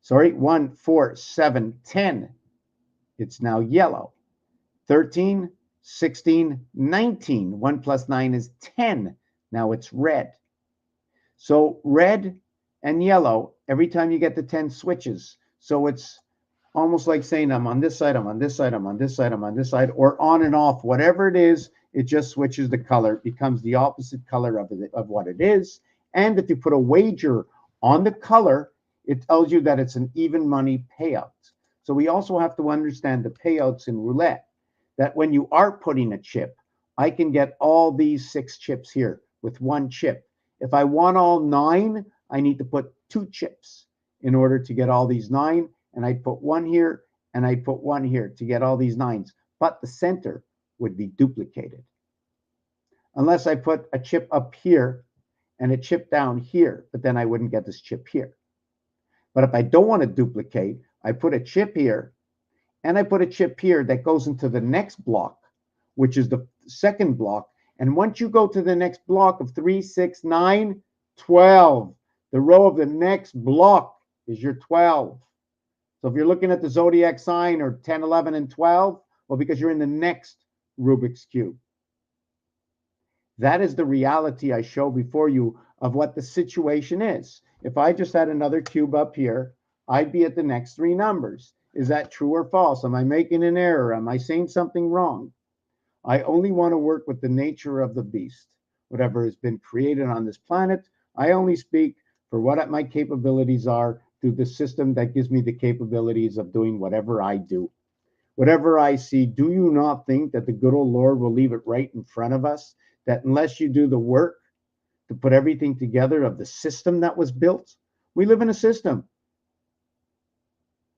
Sorry, 1, 4, 7, 10. It's now yellow. 13, 16, 19. 1 plus 9 is 10. Now it's red. So red and yellow, every time you get the 10 switches. So it's almost like saying I'm on this side, I'm on this side, I'm on this side, I'm on this side, or on and off, whatever it is, it just switches the color. It becomes the opposite color of what it is. And if you put a wager on the color, it tells you that it's an even money payout. So we also have to understand the payouts in roulette, that when you are putting a chip, I can get all these 6 chips here with 1 chip. If I want all 9, I need to put 2 chips in order to get all these 9. And I put 1 here and I put 1 here to get all these 9s. But the center would be duplicated. Unless I put a chip up here and a chip down here, but then I wouldn't get this chip here. But if I don't want to duplicate, I put a chip here and I put a chip here that goes into the next block, which is the second block. And once you go to the next block of 3, 6, 9, 12, the row of the next block is your 12. So if you're looking at the zodiac sign or 10, 11, and 12, well, because you're in the next Rubik's Cube. That is the reality I show before you of what the situation is. If I just had another cube up here, I'd be at the next 3 numbers. Is that true or false? Am I making an error? Am I saying something wrong? I only want to work with the nature of the beast. Whatever has been created on this planet, I only speak for what my capabilities are through the system that gives me the capabilities of doing whatever I do. Whatever I see, do you not think that the good old Lord will leave it right in front of us? That unless you do the work to put everything together of the system that was built, we live in a system.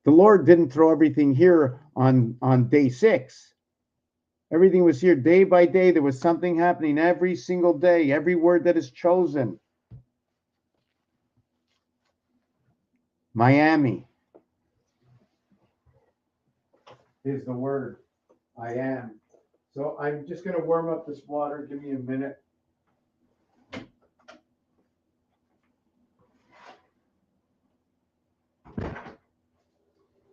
The Lord didn't throw everything here on day 6. Everything was here day by day. There was something happening every single day, every word that is chosen. Miami is the word. I am. So I'm just going to warm up this water. Give me a minute.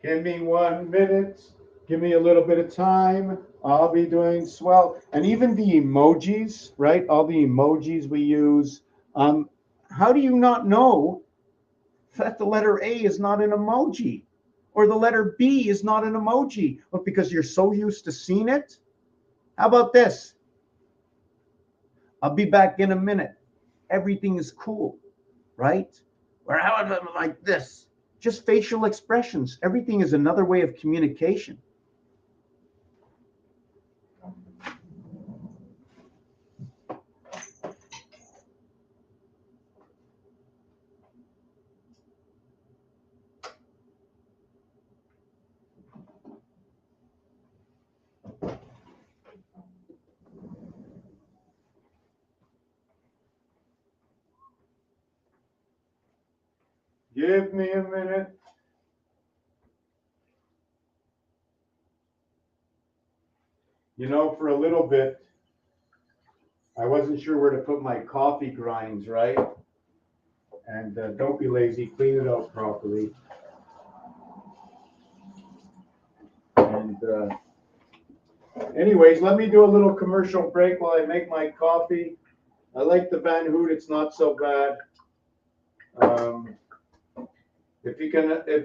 Give me 1 minute. Give me a little bit of time. I'll be doing swell. And even the emojis, right? All the emojis we use. How do you not know that the letter A is not an emoji? Or the letter B is not an emoji? Well, because you're so used to seeing it? How about this? I'll be back in a minute. Everything is cool, right? Or how am I like this? Just facial expressions. Everything is another way of communication. Give me a minute. You know, for a little bit, I wasn't sure where to put my coffee grinds, right? And don't be lazy, clean it out properly. And anyways, let me do a little commercial break while I make my coffee. I like the Van Hoot, it's not so bad. If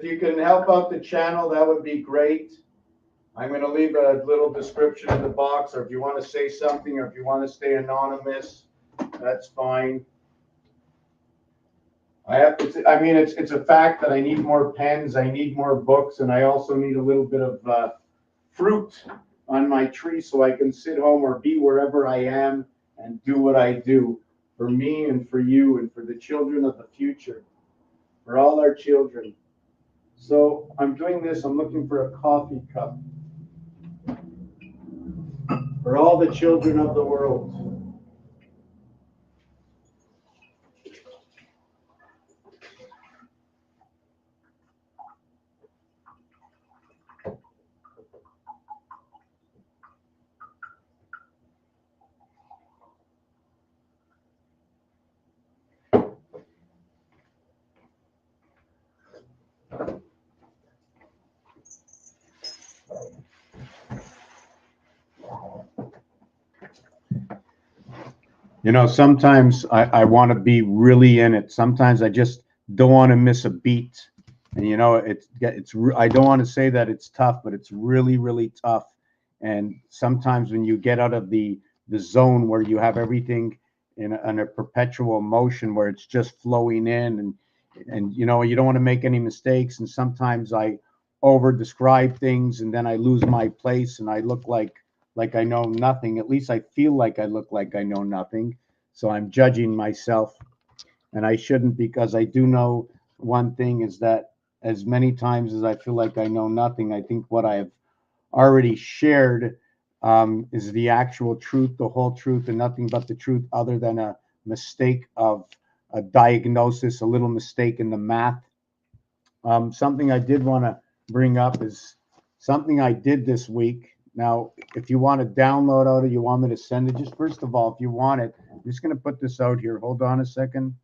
you can help out the channel, that would be great. I'm going to leave a little description in the box, or if you want to say something, or if you want to stay anonymous, that's fine. I mean, it's a fact that I need more pens, I need more books, and I also need a little bit of fruit on my tree so I can sit home or be wherever I am and do what I do for me and for you and for the children of the future, for all our children. So I'm doing this, I'm looking for a coffee cup for all the children of the world. You know, sometimes I want to be really in it. Sometimes I just don't want to miss a beat. And you know, I don't want to say that it's tough, but it's really, really tough. And sometimes when you get out of the zone where you have everything in a perpetual motion where it's just flowing in and you know, you don't want to make any mistakes. And sometimes I over describe things and then I lose my place and I look like I know nothing. At least I feel like I look like I know nothing. So I'm judging myself, and I shouldn't, because I do know one thing is that as many times as I feel like I know nothing, I think what I have already shared is the actual truth, the whole truth, and nothing but the truth other than a mistake of a diagnosis, a little mistake in the math. Something I did want to bring up is something I did this week. Now, if you want to download out or you want me to send it, just first of all, if you want it, I'm just going to put this out here. Hold on a second.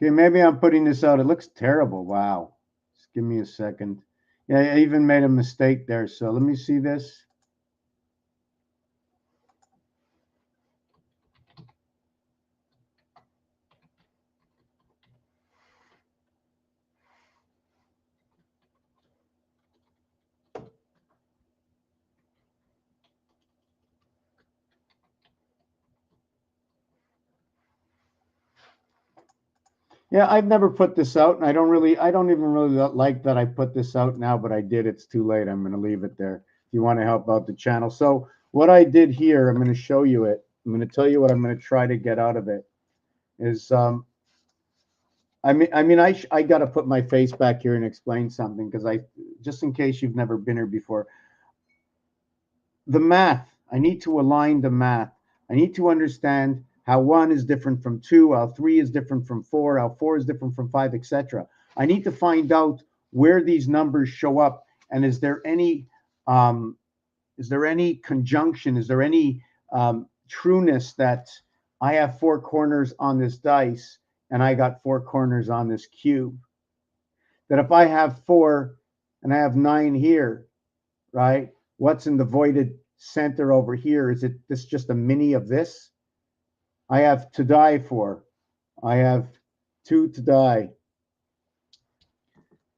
Okay, maybe I'm putting this out. It looks terrible. Wow. Just give me a second. Yeah, I even made a mistake there. So let me see this. Yeah, I've never put this out, and I don't even really like that I put this out now, but I did. It's too late. I'm going to leave it there. If you want to help out the channel. So what I did here, I'm going to show you it. I'm going to tell you what I'm going to try to get out of it. Is I got to put my face back here and explain something because just in case you've never been here before. The math. I need to align the math. I need to understand how 1 is different from 2, how 3 is different from 4, how 4 is different from 5, etc. I need to find out where these numbers show up, and is there any conjunction? Is there any trueness that I have 4 corners on this dice and I got 4 corners on this cube? That if I have 4 and I have 9 here, right? What's in the voided center over here? Is this just a mini of this? I have to die for. I have 2 to die.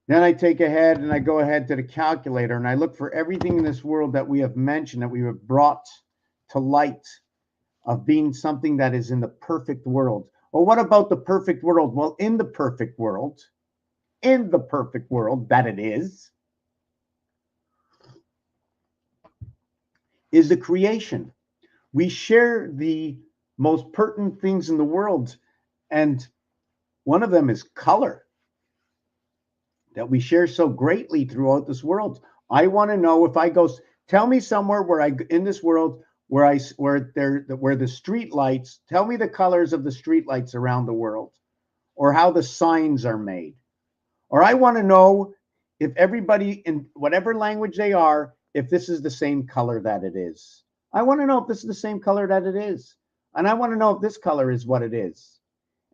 Then I take ahead and I go ahead to the calculator and I look for everything in this world that we have mentioned, that we have brought to light of being something that is in the perfect world. Well, what about the perfect world? Well, in the perfect world that it is the creation. We share the most pertinent things in the world, and one of them is color that we share so greatly throughout this world. I want to know if I go, tell me somewhere where in this world where the street lights, tell me the colors of the street lights around the world, or how the signs are made. Or I want to know if everybody in whatever language they are, if this is the same color that it is. I want to know if this is the same color that it is. And I want to know if this color is what it is.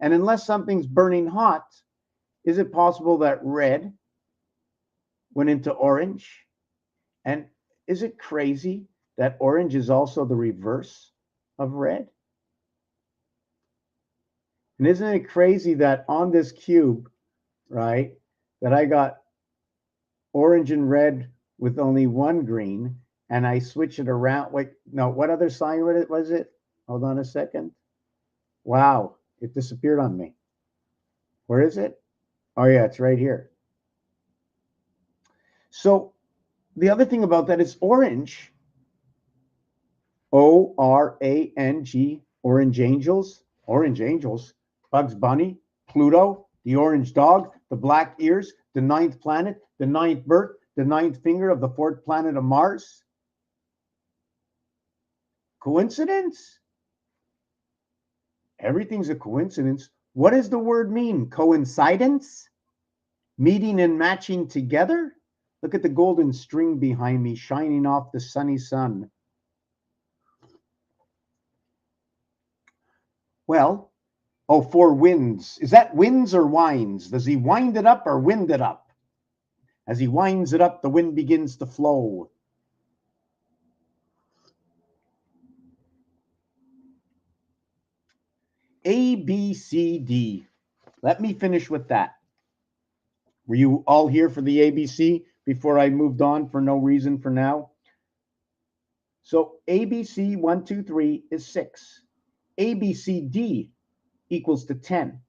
And unless something's burning hot, is it possible that red went into orange? And is it crazy that orange is also the reverse of red? And isn't it crazy that on this cube, right, that I got orange and red with only 1 green, and I switch it around. Wait, no, what other sign was it? Hold on a second. Wow, it disappeared on me. Where is it? Oh yeah, it's right here. So the other thing about that is orange, O-R-A-N-G, orange angels, Bugs Bunny, Pluto, the orange dog, the black ears, the 9th planet, the 9th bird, the 9th finger of the 4th planet of Mars. Coincidence? Everything's a coincidence. What does the word mean? Coincidence? Meeting and matching together? Look at the golden string behind me shining off the sunny sun. Well, oh, 4 winds. Is that winds or winds? Does he wind it up or wind it up? As he winds it up, the wind begins to flow. A, B, C, D. Let me finish with that. Were you all here for the ABC before I moved on for no reason for now? So ABC 1, 2, 3 is 6. ABCD equals to 10.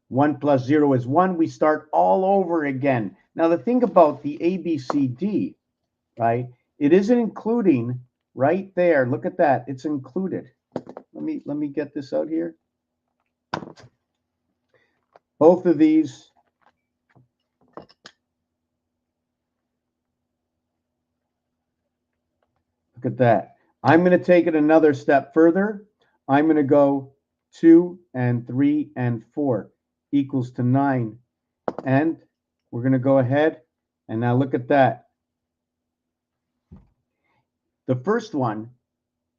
1 plus 0 is 1. We start all over again. Now the thing about the ABCD, right? It isn't including right there. Look at that. It's included. Let me get this out here. Both of these look at that. I'm going to take it another step further. I'm going to go 2 and 3 and 4 equals to 9. And we're going to go ahead and now look at that. The first one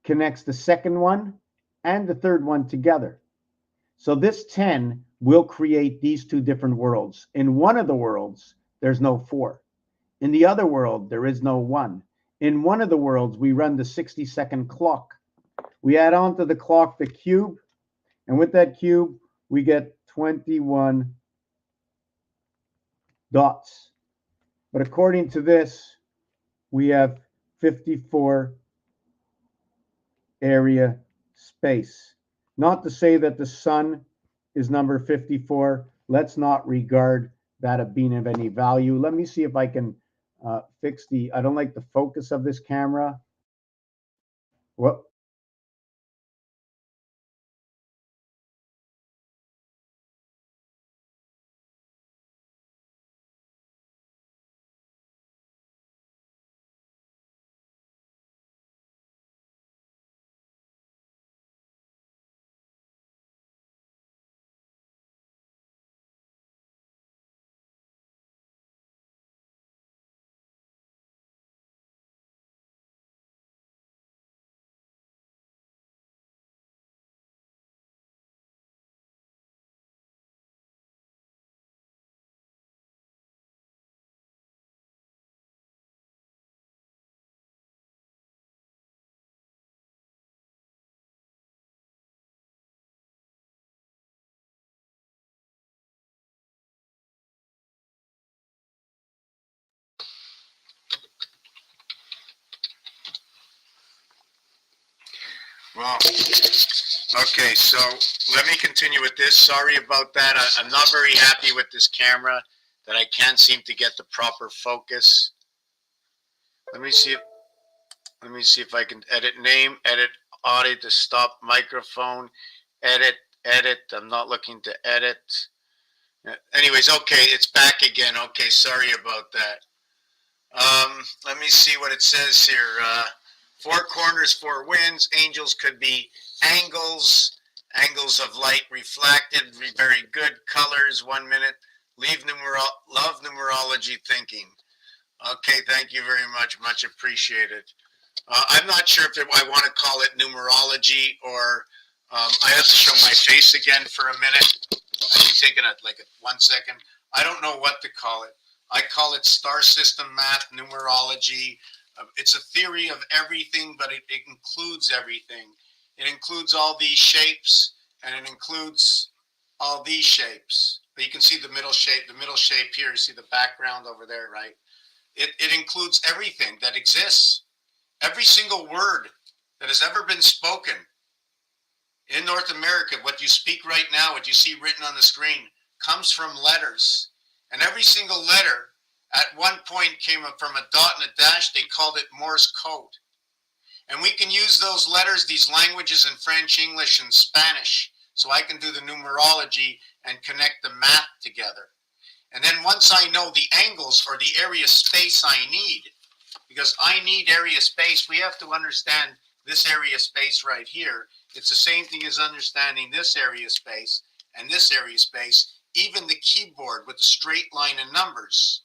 connects the second one and the third one together. So this 10 will create these two different worlds. In one of the worlds, there's no 4. In the other world, there is no 1. In one of the worlds, we run the 60-second clock. We add on to the clock the cube, and with that cube, we get 21 dots. But according to this, we have 54 area space. Not to say that the sun is number 54. Let's not regard that of being of any value. Let me see if I can fix I don't like the focus of this camera. Well, Wow. Okay, so let me continue with this. Sorry about that. I'm not very happy with this camera that I can't seem to get the proper focus. Let me see if I can edit name, edit audio to stop microphone, edit. I'm not looking to edit. Anyways, okay, it's back again. Okay, sorry about that. Let me see what it says here. 4 corners, 4 winds. Angels could be angles of light reflected. Very good colors. 1 minute. Love numerology thinking. Okay, thank you very much. Much appreciated. I'm not sure if I want to call it numerology or I have to show my face again for a minute. I'm taking like 1 second. I don't know what to call it. I call it star system math, numerology. It's a theory of everything, but it includes everything. It includes all these shapes, and it includes all these shapes. But you can see the middle shape here. You see the background over there, right? It includes everything that exists. Every single word that has ever been spoken in North America, what you speak right now, what you see written on the screen, comes from letters. And every single letter at one point came from a dot and a dash. They called it Morse code. And we can use those letters, these languages in French, English, and Spanish, so I can do the numerology and connect the math together. And then once I know the angles or the area space I need, because I need area space, we have to understand this area space right here. It's the same thing as understanding this area space and this area space, even the keyboard with the straight line and numbers,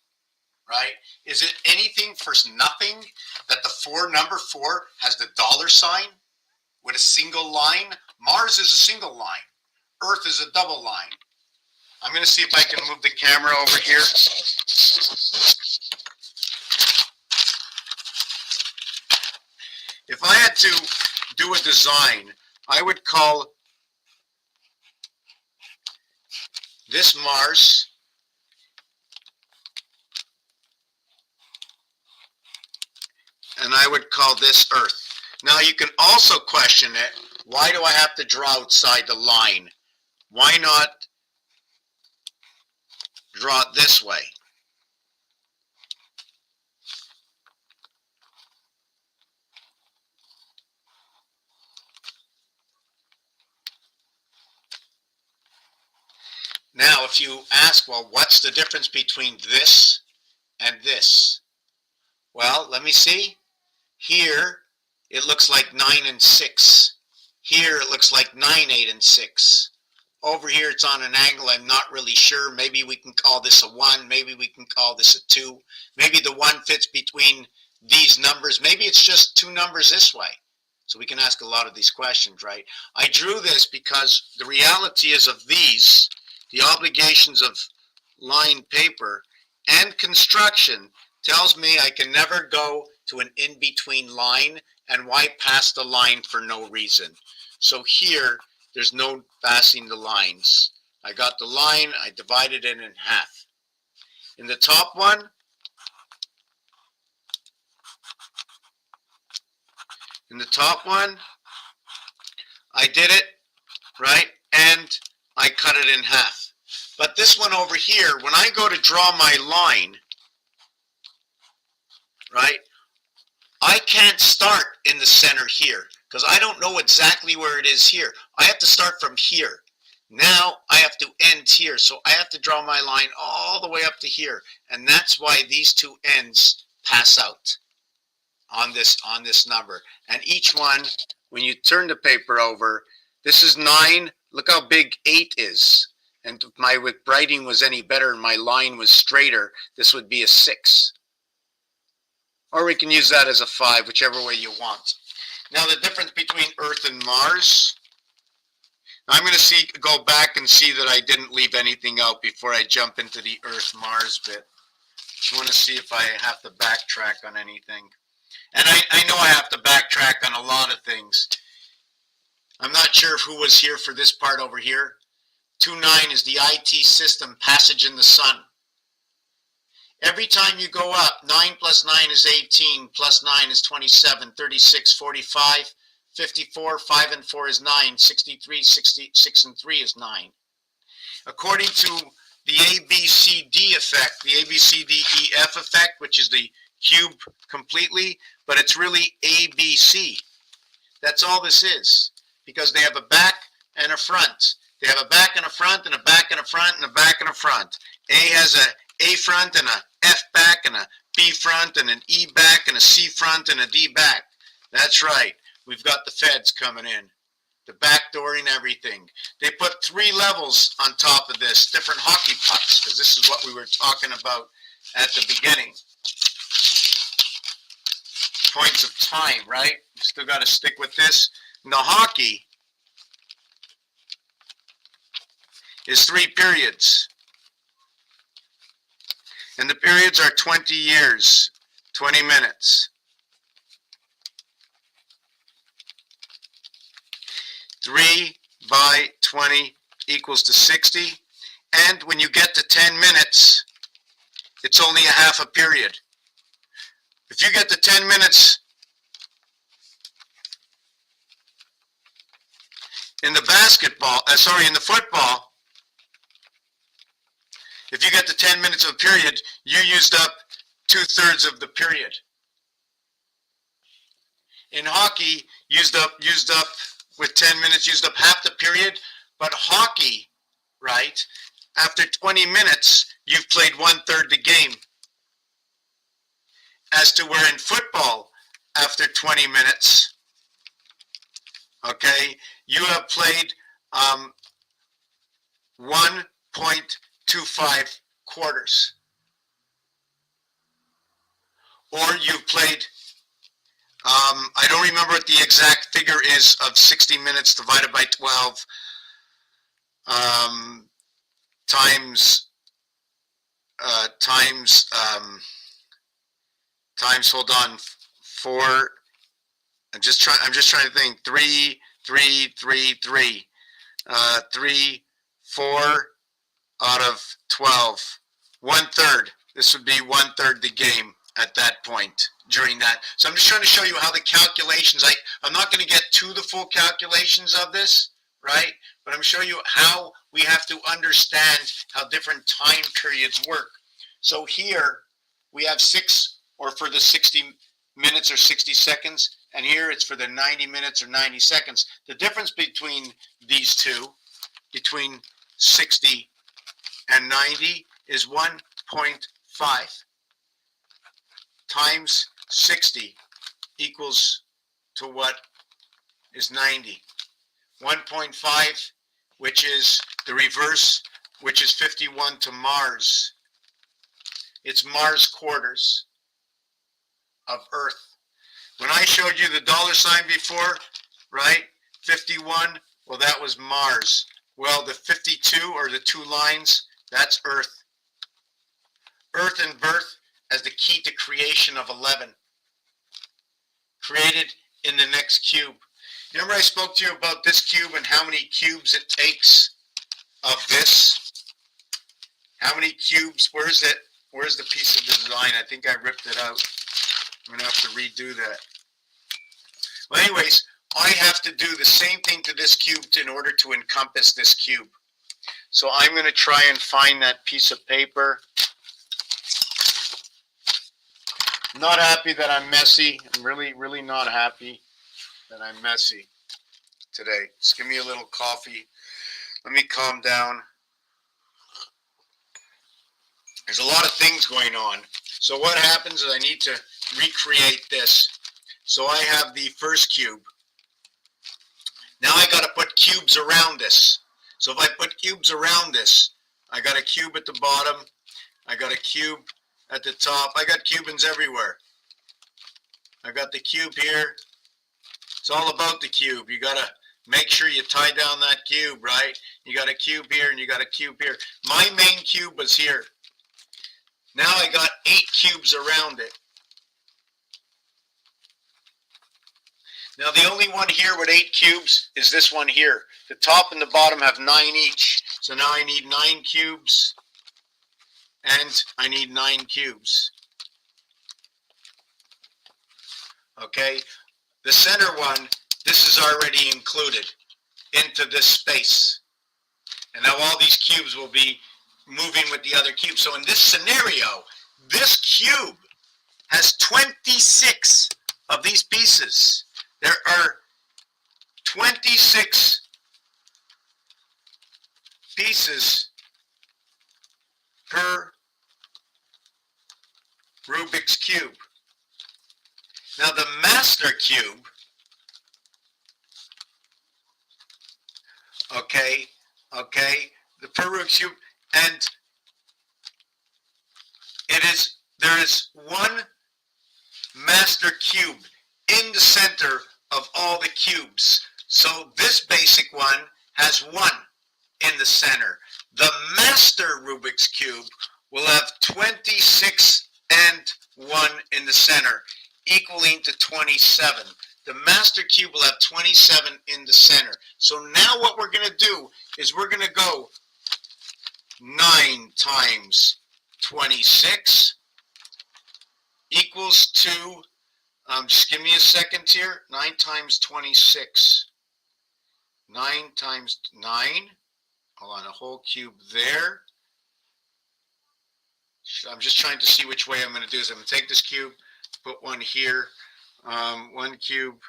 right? Is it anything for nothing that the number 4 has the dollar sign with a single line? Mars is a single line. Earth is a double line. I'm going to see if I can move the camera over here. If I had to do a design, I would call this Mars, and I would call this Earth. Now you can also question it. Why do I have to draw outside the line? Why not draw it this way? Now, if you ask, well, what's the difference between this and this? Well, let me see. Here, it looks like 9 and 6. Here, it looks like 9, 8, and 6. Over here, it's on an angle. I'm not really sure. Maybe we can call this a 1. Maybe we can call this a 2. Maybe the 1 fits between these numbers. Maybe it's just 2 numbers this way. So we can ask a lot of these questions, right? I drew this because the reality is of these the obligations of line paper and construction tells me I can never go to an in-between line, and why pass the line for no reason. So here, there's no passing the lines. I got the line, I divided it in half. In the top one, I did it, right? And I cut it in half. But this one over here, when I go to draw my line, right, I can't start in the center here because I don't know exactly where it is here. I have to start from here. Now I have to end here. So I have to draw my line all the way up to here. And that's why these two ends pass out on this number. And each one, when you turn the paper over, this is 9. Look how big 8 is. And if my writing was any better and my line was straighter, this would be a 6. Or we can use that as a 5, whichever way you want. Now the difference between Earth and Mars. I'm going to go back and see that I didn't leave anything out before I jump into the Earth-Mars bit. I want to see if I have to backtrack on anything. And I know I have to backtrack on a lot of things. I'm not sure who was here for this part over here. 2.9 is the IT system passage in the sun. Every time you go up, 9 plus 9 is 18, plus 9 is 27, 36, 45, 54, 5 and 4 is 9, 63, 66 and 3 is 9. According to the ABCD effect, the ABCDEF effect, which is the cube completely, but it's really ABC. That's all this is, because they have a back and a front. They have a back and a front and a back and a front and a back and a front. A has a front and a F back and a B front and an E back and a C front and a D back. That's right. We've got the feds coming in. The backdooring everything. They put 3 levels on top of this, different hockey pucks, because this is what we were talking about at the beginning. Points of time, right? You still got to stick with this. And the hockey is 3 periods. And the periods are 20 years, 20 minutes. 3 by 20 equals to 60. And when you get to 10 minutes, it's only a half a period. If you get to 10 minutes in the in the football, if you get to 10 minutes of a period, you used up 2/3 of the period. In hockey, used up with 10 minutes, used up half the period. But hockey, right, after 20 minutes, you've played 1/3 the game. As to where in football, after 20 minutes, okay, you have played 1.25 quarters. Or you've played, I don't remember what the exact figure is of 60 minutes divided by 12 times, hold on, 4, I'm just trying to think, 3, 3, 3, 3, 3, 4 out of 12, 1/3. This would be 1/3 the game at that point during that. So I'm just trying to show you how the calculations, I'm not going to get to the full calculations of this, right? But I'm showing you how we have to understand how different time periods work. So here we have 6, or for the 60 minutes or 60 seconds, and here it's for the 90 minutes or 90 seconds. The difference between these two, between 60 and 90, is 1.5 times 60 equals to what is 90. 1.5, which is the reverse, which is 51 to Mars. It's Mars quarters of Earth. When I showed you the $ before, right? 51, well, that was Mars. Well, the 52 or the 2 lines, that's Earth. Earth and birth as the key to creation of 11. Created in the next cube. Remember I spoke to you about this cube and how many cubes it takes of this? How many cubes? Where's it? Where's the piece of design? I think I ripped it out. I'm going to have to redo that. Well, anyways, I have to do the same thing to this cube in order to encompass this cube. So I'm going to try and find that piece of paper. Not happy that I'm messy. I'm really not happy that I'm messy today. Just give me a little coffee. Let me calm down. There's a lot of things going on. So what happens is I need to recreate this. So I have the first cube. Now I got to put cubes around this. So if I put cubes around this, I got a cube at the bottom. I got a cube at the top. I got cubins everywhere. I got the cube here. It's all about the cube. You got to make sure you tie down that cube, right? You got a cube here and you got a cube here. My main cube was here. Now I got 8 cubes around it. Now the only one here with 8 cubes is this one here. The top and the bottom have 9 each. So now I need 9 cubes. And I need 9 cubes. Okay. The center one, this is already included into this space. And now all these cubes will be moving with the other cube. So in this scenario, this cube has 26 of these pieces. There are 26 pieces per Rubik's Cube. Now the master cube, okay, the per Rubik's Cube, and there is one master cube in the center of all the cubes. So this basic one has 1 in the center. The master Rubik's Cube will have 26 and 1 in the center, equaling to 27. The master cube will have 27 in the center. So now what we're going to do is we're going to go 9 times 26 equals to, just give me a second here, 9 times 26. 9 times 9, hold on, a whole cube there. I'm just trying to see which way I'm going to do this. I'm going to take this cube, put one here, 1 cube,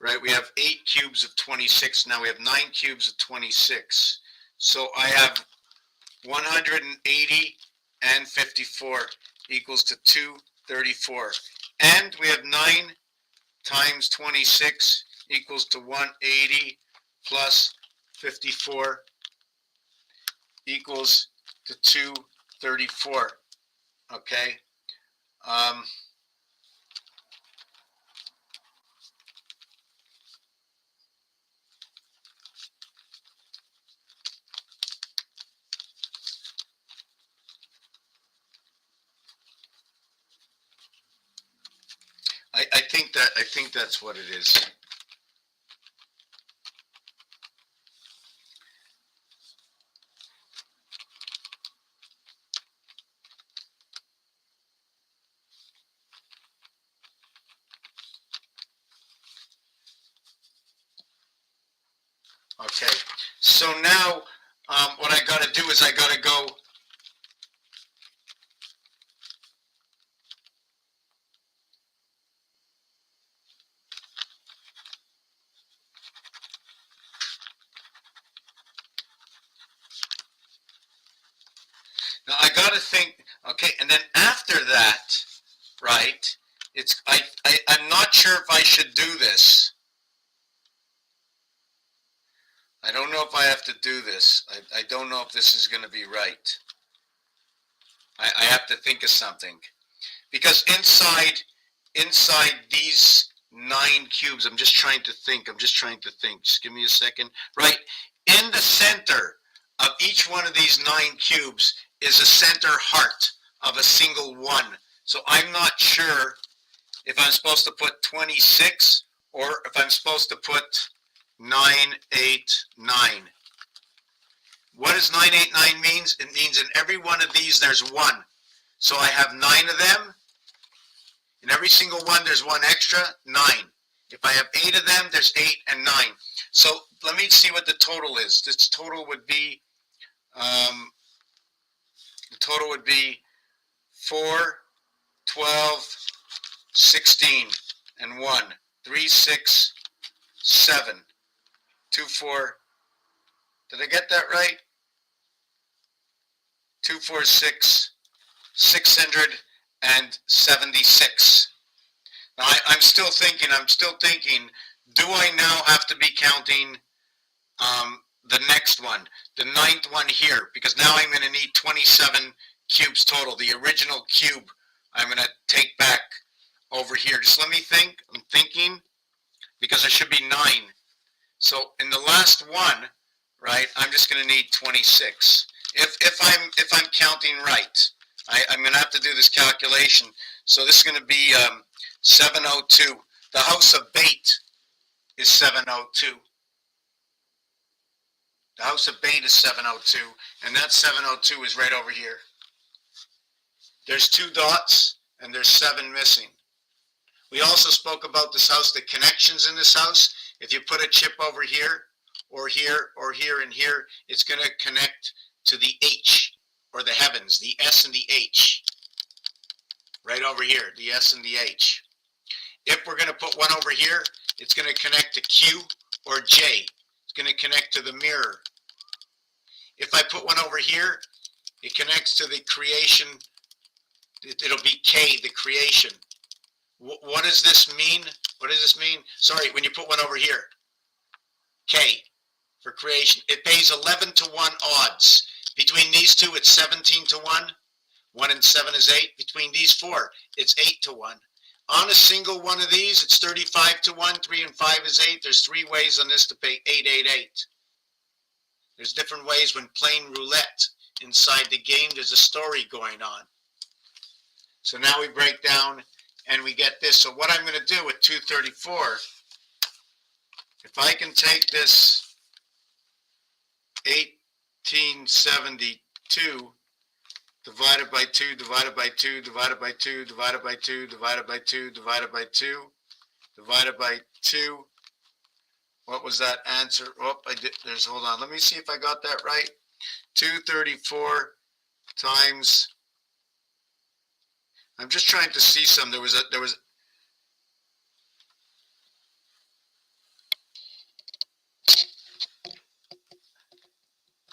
right? We have 8 cubes of 26. Now we have 9 cubes of 26. So I have 180 and 54 equals to 234. And we have 9 times 26 equals to 180 plus 54 equals to 234. Okay. I think that's what it is. Okay, so now what I got to do is I got to go now I got to think, okay, and then after that, right, I'm not sure if I should do this. I don't know if I have to do this. I don't know if this is going to be right. I have to think of something. Because inside these 9 cubes, I'm just trying to think. Just give me a second. Right? In the center of each one of these 9 cubes is a center heart of a single 1. So I'm not sure if I'm supposed to put 26 or if I'm supposed to put 989. What does 989 means? It means in every one of these there's 1. So I have 9 of them. In every single one there's 1 extra, 9. If I have 8 of them, there's 8 and 9. So let me see what the total is. This total would be, 4, 12, 16, and 1. 3, 6, 7, 2, 4. Did I get that right? 2, 4, 6, 676. Now I'm still thinking, do I now have to be counting the next one, the 9th one here? Because now I'm going to need 27 cubes total. The original cube I'm going to take back over here. Just let me think. I'm thinking because there should be 9. So in the last one, right, I'm just going to need 26. If I'm counting right, I'm going to have to do this calculation. So this is going to be 702. The house of bait is 702. The house of bait is 702, and that 702 is right over here. There's 2 dots, and there's 7 missing. We also spoke about this house, the connections in this house. If you put a chip over here, or here, or here, and here, it's going to connect to the H, or the heavens, the S and the H. Right over here, the S and the H. If we're going to put one over here, it's going to connect to Q or J. It's going to connect to the mirror. If I put one over here, it connects to the creation. It'll be K, the creation. What does this mean? What does this mean? Sorry, when you put one over here, K for creation. It pays 11 to 1 odds. Between these two, it's 17 to 1. 1 and 7 is 8. Between these 4, it's 8 to 1. On a single one of these, it's 35 to 1. 3 and 5 is 8. There's 3 ways on this to pay 888. There's different ways when playing roulette. Inside the game, there's a story going on. So now we break down and we get this. So what I'm going to do with 234, if I can take this 1872 divided by 2, divided by 2, divided by 2, divided by 2, divided by 2, divided by 2, divided by 2. What was that answer? Oh, I did. Hold on. Let me see if I got that right. 234 times. I'm just trying to see some. There was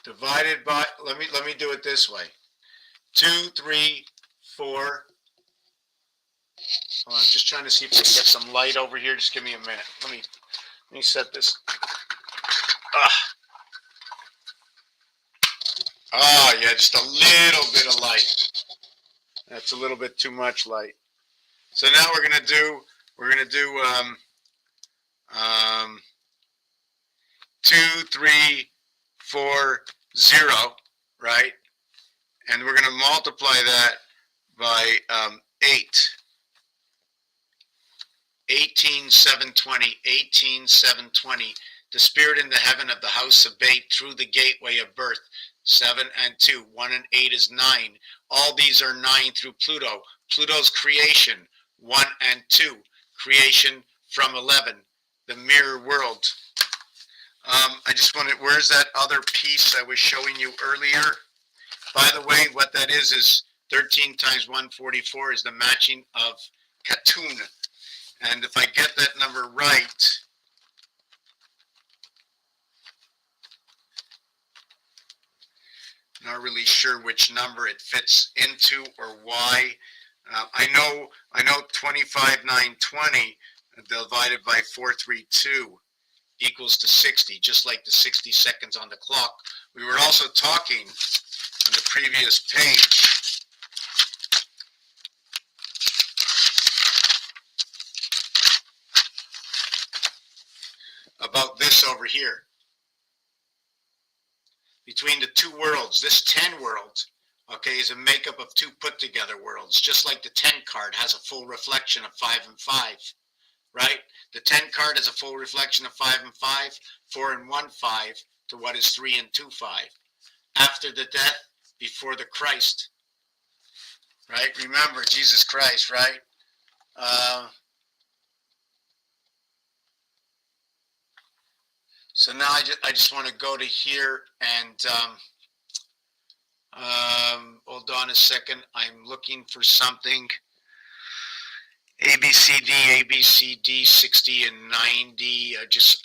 divided by. Let me do it this way. 2, 3, 4. Hold on, I'm just trying to see if I can get some light over here. Just give me a minute. Let me set this. Yeah, just a little bit of light. That's a little bit too much light. So now we're gonna do 2, 3, 4, 0, right? And we're gonna multiply that by 8. 18,720, 18,720. The spirit in the heaven of the house of bait through the gateway of birth. 7 and 2. 1 and 8 is 9. All these are 9 through Pluto. Pluto's creation. 1 and 2. Creation from 11. The mirror world. I just wanted, where's that other piece I was showing you earlier? By the way, what that is 13 times 144 is the matching of Katun. And if I get that number right, not really sure which number it fits into or why. I know 25,920 divided by 432 equals to 60, just like the 60 seconds on the clock. We were also talking on the previous page about this over here. between the two worlds. This 10 world, okay, is a makeup of two put together worlds, just like the 10 card has a full reflection of 5 and 5, right? The 10 card has a full reflection of 5 and 5, 4 and 1, 5, to what is 3 and 2, 5. After the death, before the Christ, right? Remember Jesus Christ, right? So now I just want to go to here and hold on a second. I'm looking for something. ABCD, 60 and 90.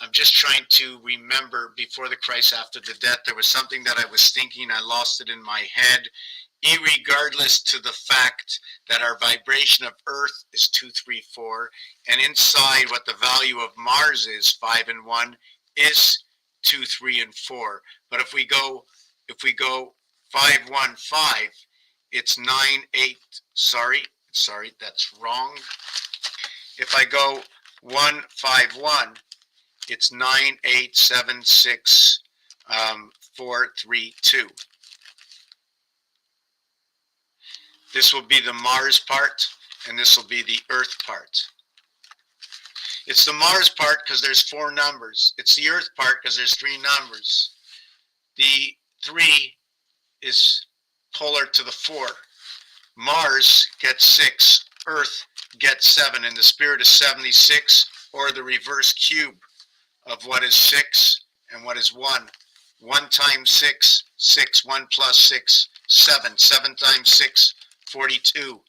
I'm just trying to remember before the Christ, after the death. There was something that I was thinking. I lost it in my head. Irregardless to the fact that our vibration of Earth is 2, 3, 4, and inside what the value of Mars is, 5 and 1, is 2, 3, and 4. But if we go 5, 1, 5, it's 9, 8. Sorry, that's wrong. If I go 1, 5, 1, it's 9, 8, 7, 6, 4, 3, 2. This will be the Mars part, and this will be the Earth part. It's the Mars part because there's 4 numbers. It's the Earth part because there's 3 numbers. The 3 is polar to the 4. Mars gets 6, Earth gets 7, and the spirit is 76, or the reverse cube of what is 6 and what is 1. 1 times 6, 6, 1 plus 6, 7. 7 times 6, 42.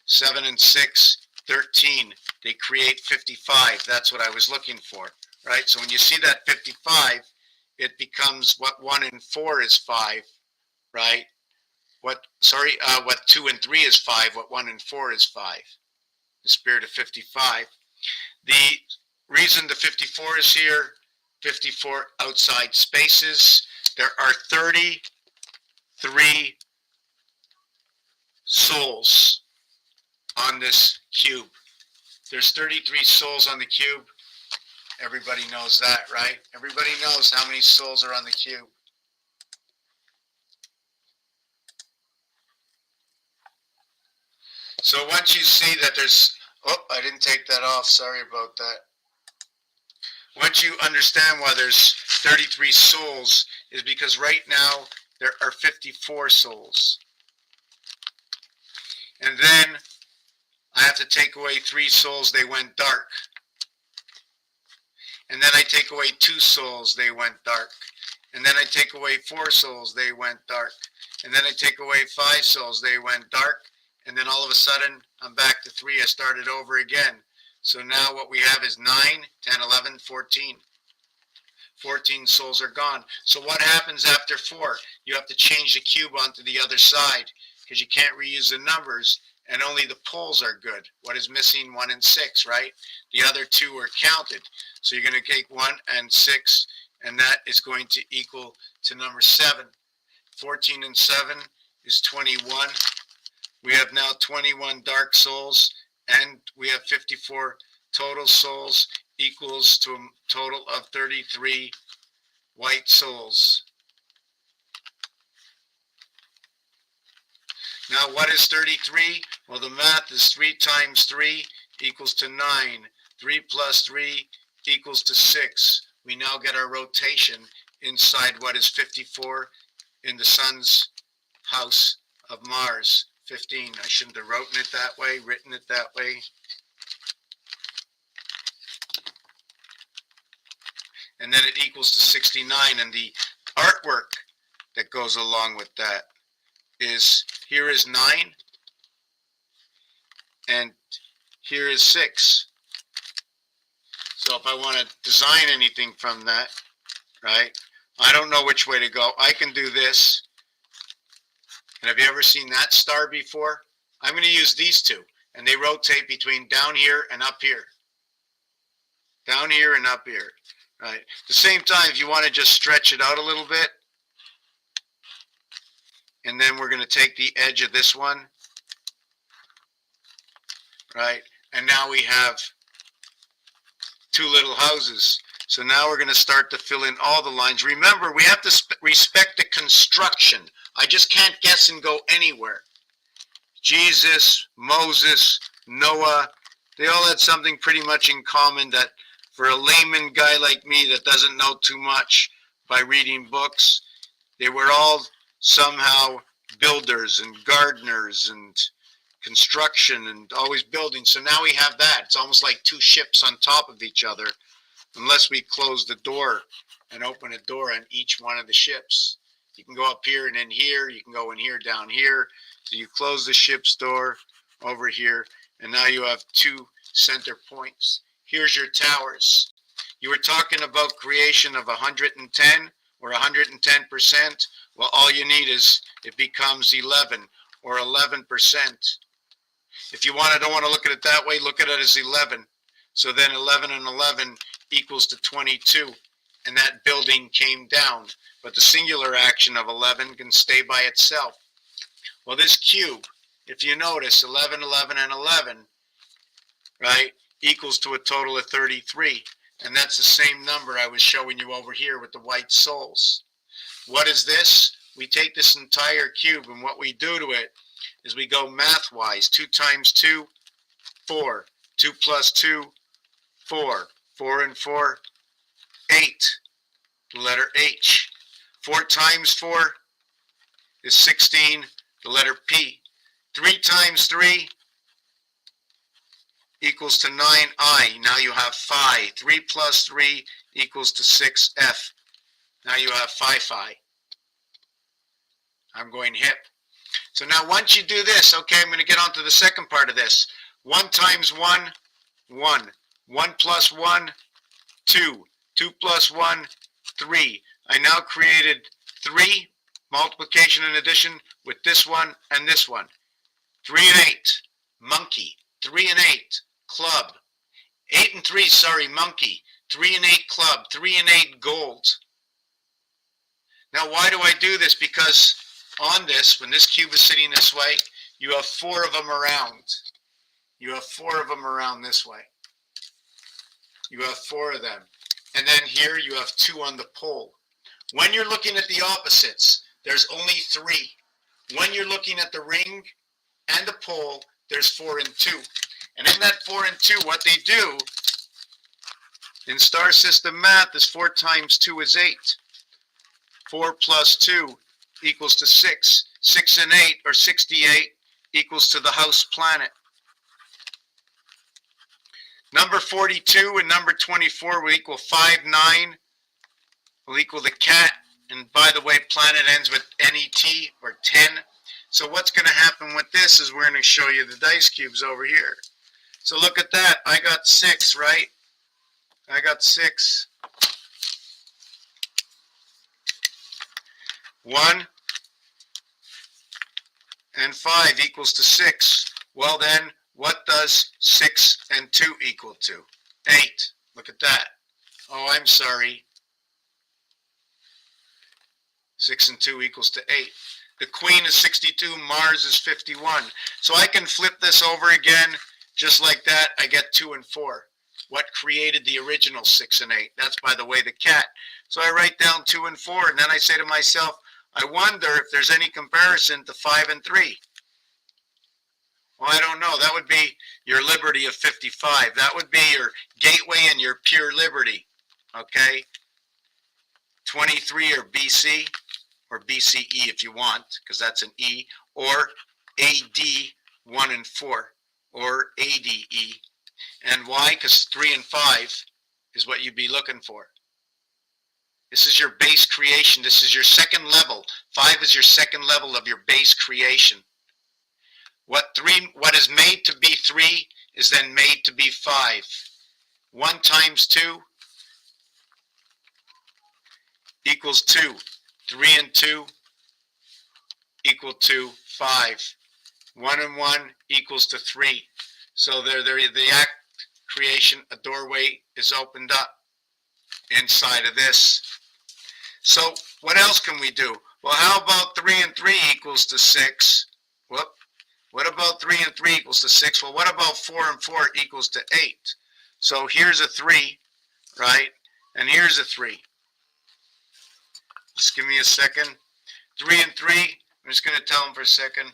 7 and 6, 13. They create 55. That's what I was looking for, right? So when you see that 55, it becomes what 1 and 4 is 5, right? What 2 and 3 is 5, what 1 and 4 is 5. The spirit of 55. The reason the 54 is here, 54 outside spaces. There are 33 souls on this cube. There's 33 souls on the cube. Everybody knows that, right? Everybody knows how many souls are on the cube. So once you see that there's, oh, I didn't take that off, sorry about that. Once you understand why there's 33 souls, is because right now there are 54 souls. And then I have to take away 3 souls, they went dark. And then I take away 2 souls, they went dark. And then I take away 4 souls, they went dark. And then I take away 5 souls, they went dark. And then all of a sudden, I'm back to 3. I started over again. So now what we have is 9, 10, 11, 14. 14 souls are gone. So what happens after 4? You have to change the cube onto the other side because you can't reuse the numbers, and only the poles are good. What is missing? 1 and 6, right? The other 2 are counted. So you're going to take 1 and 6, and that is going to equal to number 7. 14 and 7 is 21. We have now 21 dark souls, and we have 54 total souls, equals to a total of 33 white souls. Now what is 33? Well, the math is 3 times 3 equals to 9. 3 plus 3 equals to 6. We now get our rotation inside what is 54 in the sun's house of Mars. 15. I shouldn't have written it that way. And then it equals to 69. And the artwork that goes along with that is, here is 9, and here is 6. So if I want to design anything from that, right, I don't know which way to go. I can do this. And have you ever seen that star before? I'm going to use these 2, and they rotate between down here and up here. Down here and up here, right? At the same time, if you want to just stretch it out a little bit, and then we're going to take the edge of this one, right? And now we have 2 little houses. So now we're going to start to fill in all the lines. Remember, we have to respect the construction. I just can't guess and go anywhere. Jesus, Moses, Noah, they all had something pretty much in common, that for a layman guy like me that doesn't know too much by reading books, they were all somehow builders and gardeners and construction and always building. So now we have that. It's almost like two ships on top of each other, unless we close the door and open a door on each one of the ships. You can go up here and in here. You can go in here, down here. So you close the ship's door over here, and now you have two center points. Here's your towers. You were talking about creation of 110 or 110%. Well, all you need is it becomes 11 or 11%. If you don't want to look at it that way, look at it as 11. So then 11 and 11 equals to 22, and that building came down. But the singular action of 11 can stay by itself. Well, this cube, if you notice, 11, 11, and 11, right, equals to a total of 33. And that's the same number I was showing you over here with the white souls. What is this? We take this entire cube, and what we do to it is we go math-wise. 2 times 2, 4. 2 plus 2, 4. 4 and 4, 8. The letter H. 4 times 4 is 16. The letter P. 3 times 3 equals to 9I. Now you have phi. 3 plus 3 equals to 6F. Now you have phi. I'm going hip. So now once you do this, okay, I'm going to get on to the second part of this. 1 times 1, 1. 1 plus 1, 2. 2 plus 1, 3. I now created 3, multiplication and addition, with this one and this one. 3 and 8, monkey. 3 and 8, club. 8 and 3, sorry, monkey. 3 and 8, club. 3 and 8, gold. Now why do I do this? Because on this, when this cube is sitting this way, you have 4 of them around. You have 4 of them around this way. You have 4 of them. And then here you have 2 on the pole. When you're looking at the opposites, there's only 3. When you're looking at the ring and the pole, there's 4 and 2. And in that 4 and 2, what they do in star system math is 4 times 2 is 8. 4 plus 2 equals to 6. 6 and 8, or 68, equals to the house planet. Number 42 and number 24 will equal 5, 9, will equal the cat. And by the way, planet ends with NET, or 10. So what's going to happen with this is we're going to show you the dice cubes over here. So look at that. I got 6, right? I got 6. 1 and 5 equals to 6. Well then, what does 6 and 2 equal to? 8. Look at that. Oh, I'm sorry. 6 and 2 equals to 8. The queen is 62, Mars is 51. So I can flip this over again, just like that. I get 2 and 4. What created the original 6 and 8? That's, by the way, the cat. So I write down 2 and 4, and then I say to myself, I wonder if there's any comparison to 5 and 3. Well, I don't know. That would be your liberty of 55. That would be your gateway and your pure liberty. Okay? 23 or BC, or BCE if you want, because that's an E, or AD 1 and 4, or ADE. And why? Because 3 and 5 is what you'd be looking for. This is your base creation. This is your second level. 5 is your second level of your base creation. What is made to be 3 is then made to be 5. 1 times 2 equals 2. 3 and 2 equal to 5. 1 and 1 equals to 3. So the act creation, a doorway is opened up inside of this. So what else can we do? Well, how about 3 and 3 equals to 6? Whoop. What about 3 and 3 equals to 6? Well, what about 4 and 4 equals to 8? So here's a 3, right? and here's a 3. Just give me a second. 3 and 3. I'm just going to tell them for a second.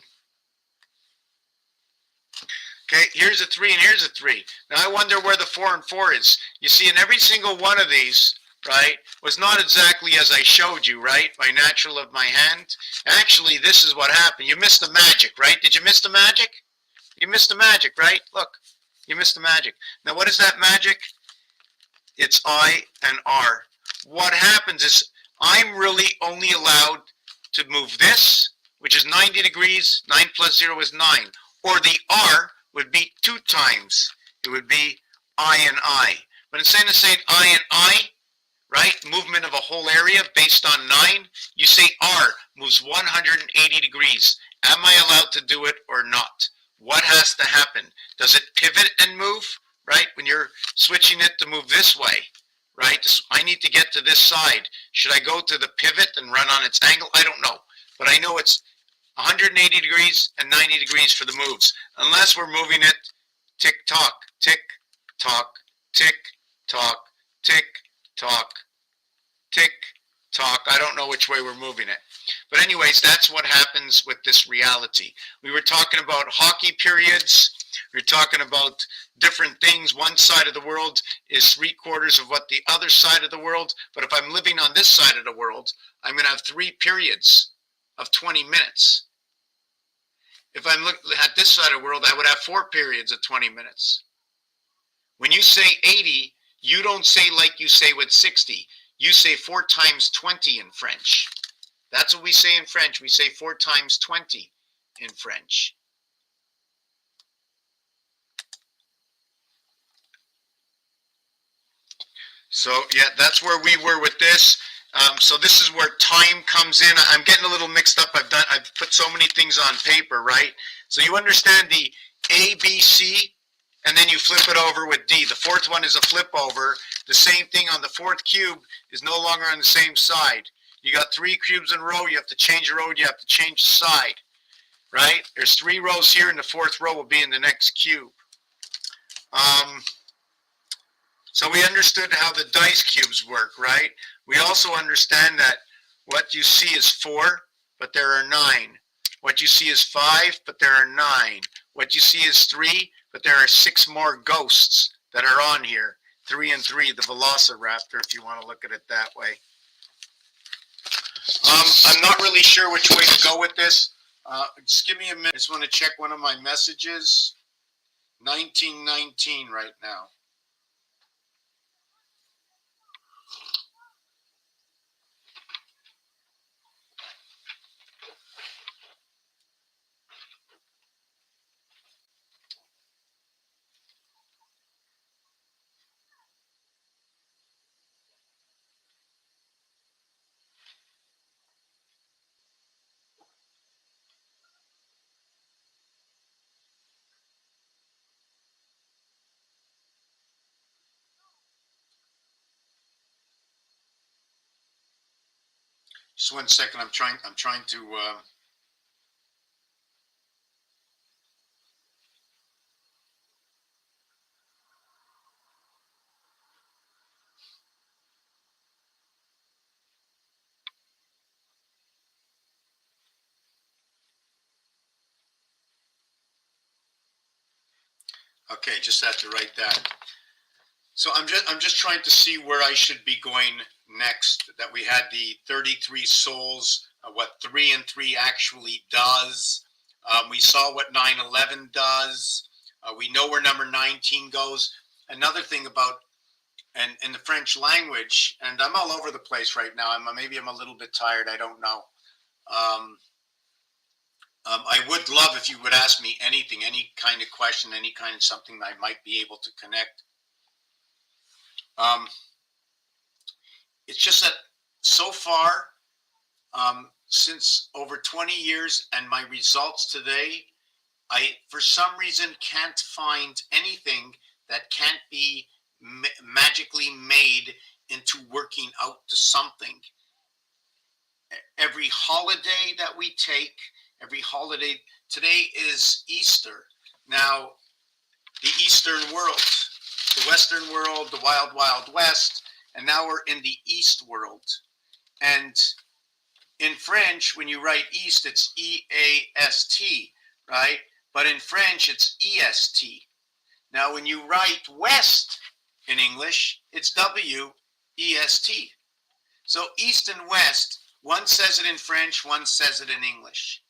Okay, here's a 3 and here's a 3. Now I wonder where the 4 and 4 is. You see, in every single one of these, right, was not exactly as I showed you, right, by natural of my hand. Actually, this is what happened. You missed the magic, right? Did you miss the magic? You missed the magic, right? Look, you missed the magic. Now, what is that magic? It's I and R. What happens is I'm really only allowed to move this, which is 90 degrees. 9 plus 0 is 9. Or the R would be 2 times. It would be I and I. But instead of saying I and I, right, movement of a whole area based on 9, you say R moves 180 degrees. Am I allowed to do it or not? What has to happen? Does it pivot and move, right? When you're switching it to move this way, right? I need to get to this side. Should I go to the pivot and run on its angle? I don't know. But I know it's 180 degrees and 90 degrees for the moves. Unless we're moving it tick-tock, tick-tock, tick-tock, tick-tock, tick-tock. I don't know which way we're moving it. But anyways, that's what happens with this reality. We were talking about hockey periods. We were talking about different things. One side of the world is 3/4 of what the other side of the world. But if I'm living on this side of the world, I'm going to have 3 periods of 20 minutes. If I'm looking at this side of the world, I would have 4 periods of 20 minutes. When you say 80, you don't say like you say with 60. You say 4 times 20 in French. That's what we say in French. We say 4 times 20 in French. So yeah, that's where we were with this. So this is where time comes in. I'm getting a little mixed up. I've put so many things on paper, right? So you understand the A, B, C, and then you flip it over with D. The 4th one is a flip over. The same thing on the 4th cube is no longer on the same side. You got 3 cubes in a row. You have to change the row. You have to change the side, right? There's 3 rows here, and the 4th row will be in the next cube. So we understood how the dice cubes work, right? We also understand that what you see is 4, but there are 9. What you see is 5, but there are 9. What you see is 3, but there are 6 more ghosts that are on here. 3 and 3, the Velociraptor, if you want to look at it that way. I'm not really sure which way to go with this. Just give me a minute. I just want to check one of my messages. 1919 right now. Just 1 second. I'm trying to. Okay, just had to write that. So I'm just trying to see where I should be going next. That we had the 33 souls, what 3 and 3 actually does. We saw what 9/11 does. We know where number 19 goes. Another thing about, and in the French language, and I'm all over the place right now. Maybe I'm a little bit tired. I don't know. I would love if you would ask me anything, any kind of question, any kind of something that I might be able to connect. It's just that so far, since over 20 years and my results today, I, for some reason, can't find anything that can't be magically made into working out to something. Every holiday that we take, every holiday, today is Easter. Now, the Eastern world, the Western world, the wild, wild West, and now we're in the East world. And in French, when you write East, it's E-A-S-T, right? But in French, it's E-S-T. Now, when you write West in English, it's W-E-S-T. So East and West, one says it in French, one says it in English.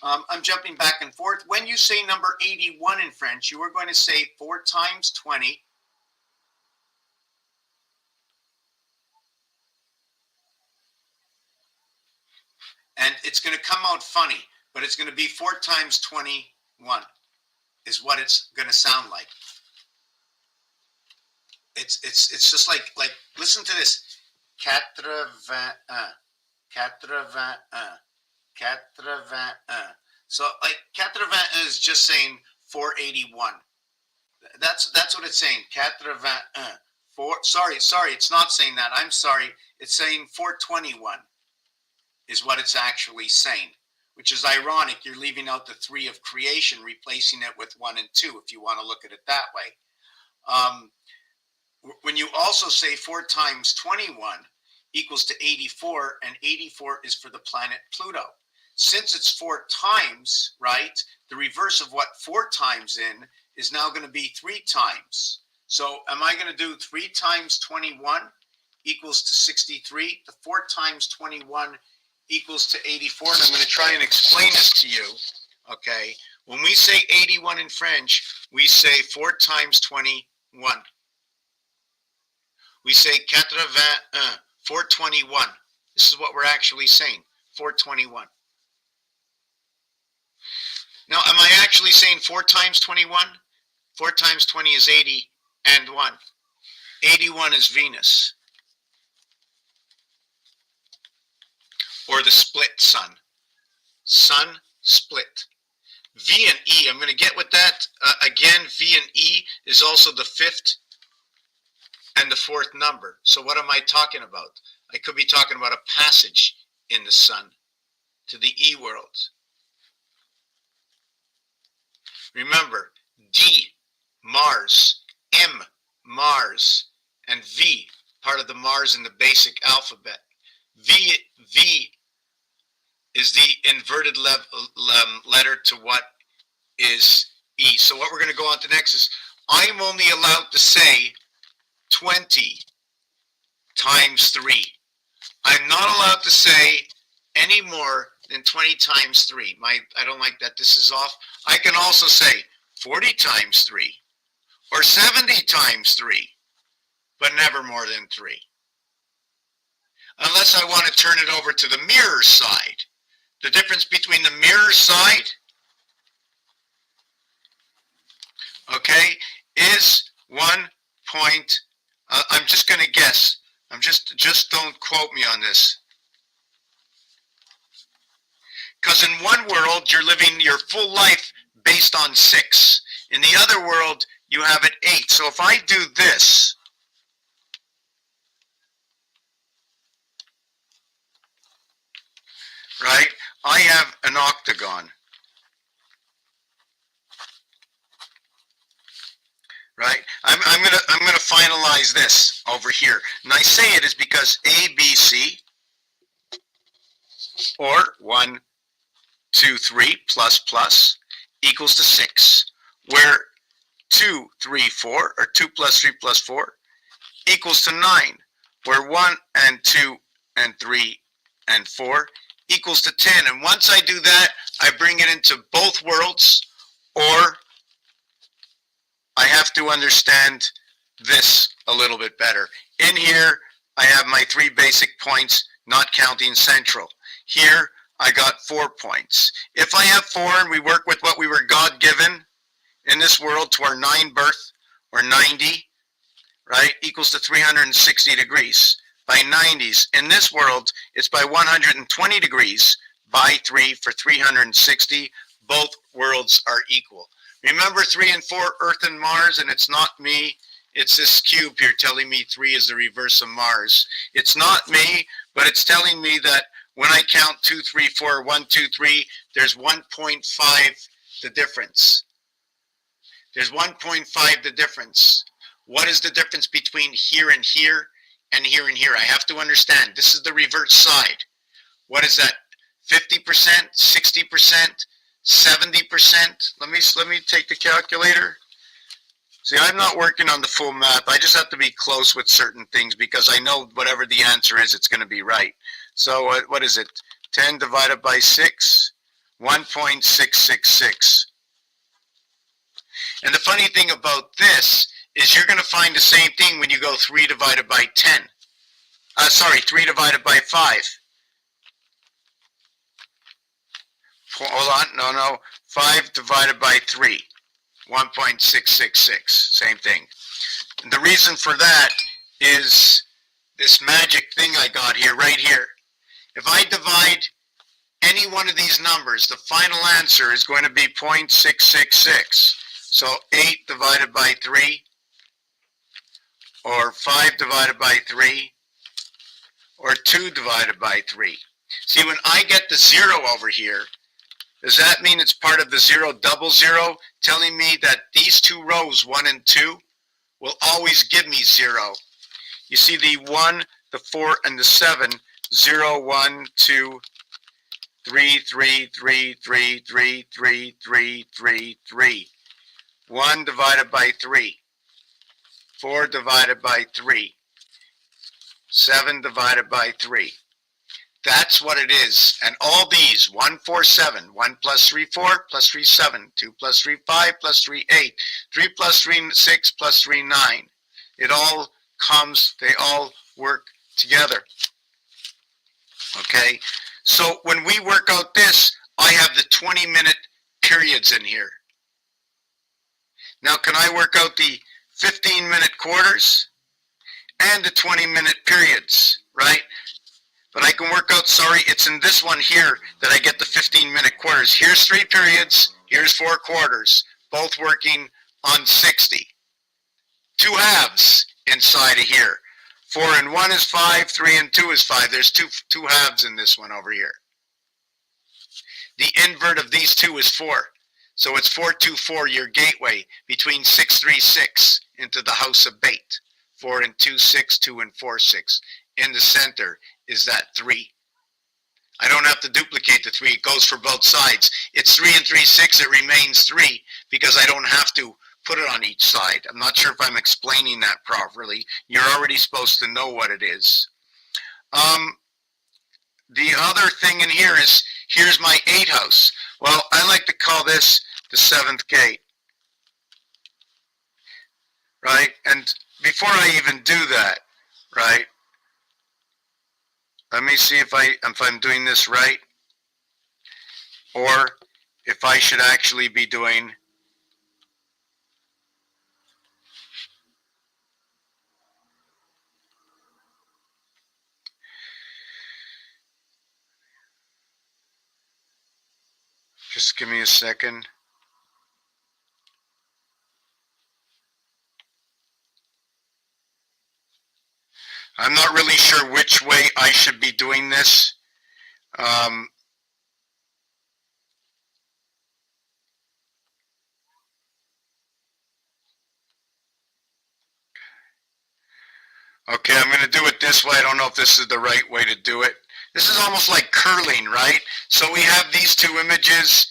I'm jumping back and forth. When you say number 81 in French, you are going to say 4 times 20. And it's going to come out funny, but it's going to be 4 times 21 is what it's going to sound like. It's just like listen to this. 81, 81, 81. So like 81 is just saying 481. That's what it's saying. 81. Sorry, it's not saying that. I'm sorry. It's saying 421 is what it's actually saying, which is ironic. You're leaving out the 3 of creation, replacing it with 1 and 2, if you want to look at it that way. When you also say 4 times 21 equals to 84, and 84 is for the planet Pluto. Since it's 4 times, right, the reverse of what 4 times in is now going to be 3 times. So am I going to do 3 times 21 equals to 63? The 4 times 21 equals to 84, and I'm going to try and explain this to you, okay? When we say 81 in French, we say 4 times 21. We say 81, 421. This is what we're actually saying, 421. Now, am I actually saying 4 times 21? 4 times 20 is 80 and 1. 81 is Venus. Or the split sun. Sun split. V and E, I'm going to get with that. Again, V and E is also the 5th and the 4th number. So what am I talking about? I could be talking about a passage in the sun to the E world. Remember, D, Mars, M, Mars, and V, part of the Mars in the basic alphabet. V is the inverted letter to what is E. So what we're going to go on to next is, I'm only allowed to say 20 times 3. I'm not allowed to say any more than 20 times 3. I don't like that. This is off. I can also say 40 times 3 or 70 times 3, but never more than 3. Unless I want to turn it over to the mirror side. The difference between the mirror side, okay, is 1 point. I'm just going to guess. Just don't quote me on this. Because in one world, you're living your full life based on 6. In the other world, you have it 8. So if I do this, right, I have an octagon. Right? I'm gonna finalize this over here. And I say it is because ABC, or 1, 2, 3 plus plus equals to 6, where 2, 3, 4, or 2 plus 3 plus 4 equals to 9, where 1 and 2 and 3 and 4 equals to 10. And once I do that, I bring it into both worlds, or I have to understand this a little bit better. In here, I have my 3 basic points, not counting central. Here, I got 4 points. If I have 4 and we work with what we were God-given in this world to our 9 birth, or 90, right, equals to 360 degrees. By 90s. In this world, it's by 120 degrees by 3 for 360. Both worlds are equal. Remember 3 and 4, Earth and Mars, and it's not me. It's this cube here telling me 3 is the reverse of Mars. It's not me, but it's telling me that when I count 2, 3, 4, 1, 2, 3, there's 1.5 the difference. There's 1.5 the difference. What is the difference between here and here and here and here. I have to understand, this is the reverse side. What is that? 50%, 60%, 70%? Let me take the calculator. See, I'm not working on the full math. I just have to be close with certain things because I know whatever the answer is, it's going to be right. So what is it? 10 divided by 6, 1.666. And the funny thing about this is you're going to find the same thing when you go 3 divided by 10. 3 divided by 5. Hold on, no. 5 divided by 3. 1.666, same thing. And the reason for that is this magic thing I got here, right here. If I divide any one of these numbers, the final answer is going to be 0.666. So 8 divided by 3, or 5 divided by 3, or 2 divided by 3. See, when I get the 0 over here, does that mean it's part of the 0 double 0, telling me that these two rows, 1 and 2, will always give me 0? You see the 1, the 4, and the 7, 0, 1, 2, 3, 3, 3, 3, 3, 3, 3, 3, 3. 1 divided by 3. 4 divided by 3. 7 divided by 3. That's what it is. And all these, 1, 4, 7, 1 plus 3, 4, plus 3, 7, 2 plus 3, 5, plus 3, 8, 3 plus 3, 6, plus 3, 9. It all comes, they all work together. Okay? So when we work out this, I have the 20-minute periods in here. Now, can I work out the 15-minute quarters and the 20-minute periods, right? But I can work out, it's in this one here that I get the 15-minute quarters. Here's 3 periods, here's 4 quarters, both working on 60. 2 halves inside of here. 4 and 1 is 5, 3 and 2 is 5. There's two halves in this one over here. The invert of these two is 4. So it's 424, your gateway between 636 into the house of bait. 4 and 2, 6, 2 and 4, 6. In the center is that 3. I don't have to duplicate the 3. It goes for both sides. It's 3 and 3, 6. It remains 3 because I don't have to put it on each side. I'm not sure if I'm explaining that properly. You're already supposed to know what it is. The other thing in here is, here's my 8 house. Well, I like to call this the 7th gate. Right? And before I even do that, right? Let me see if I'm doing this right, or if I should actually be doing just give me a second. I'm not really sure which way I should be doing this. Okay, I'm going to do it this way. I don't know if this is the right way to do it. This is almost like curling, right? So we have these 2 images.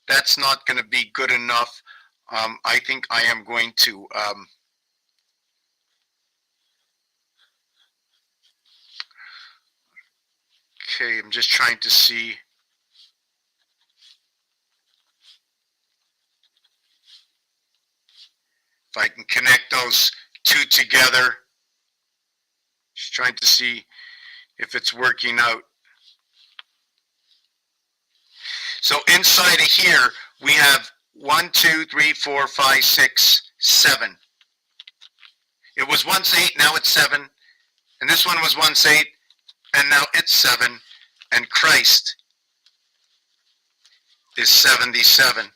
That's not going to be good enough. I think I am going to... Okay, I'm just trying to see if I can connect those 2 together. Just trying to see if it's working out. So inside of here, we have 1, 2, 3, 4, 5, 6, 7. It was once 8, now it's 7. And this one was once 8, and now it's 7. And Christ is 77.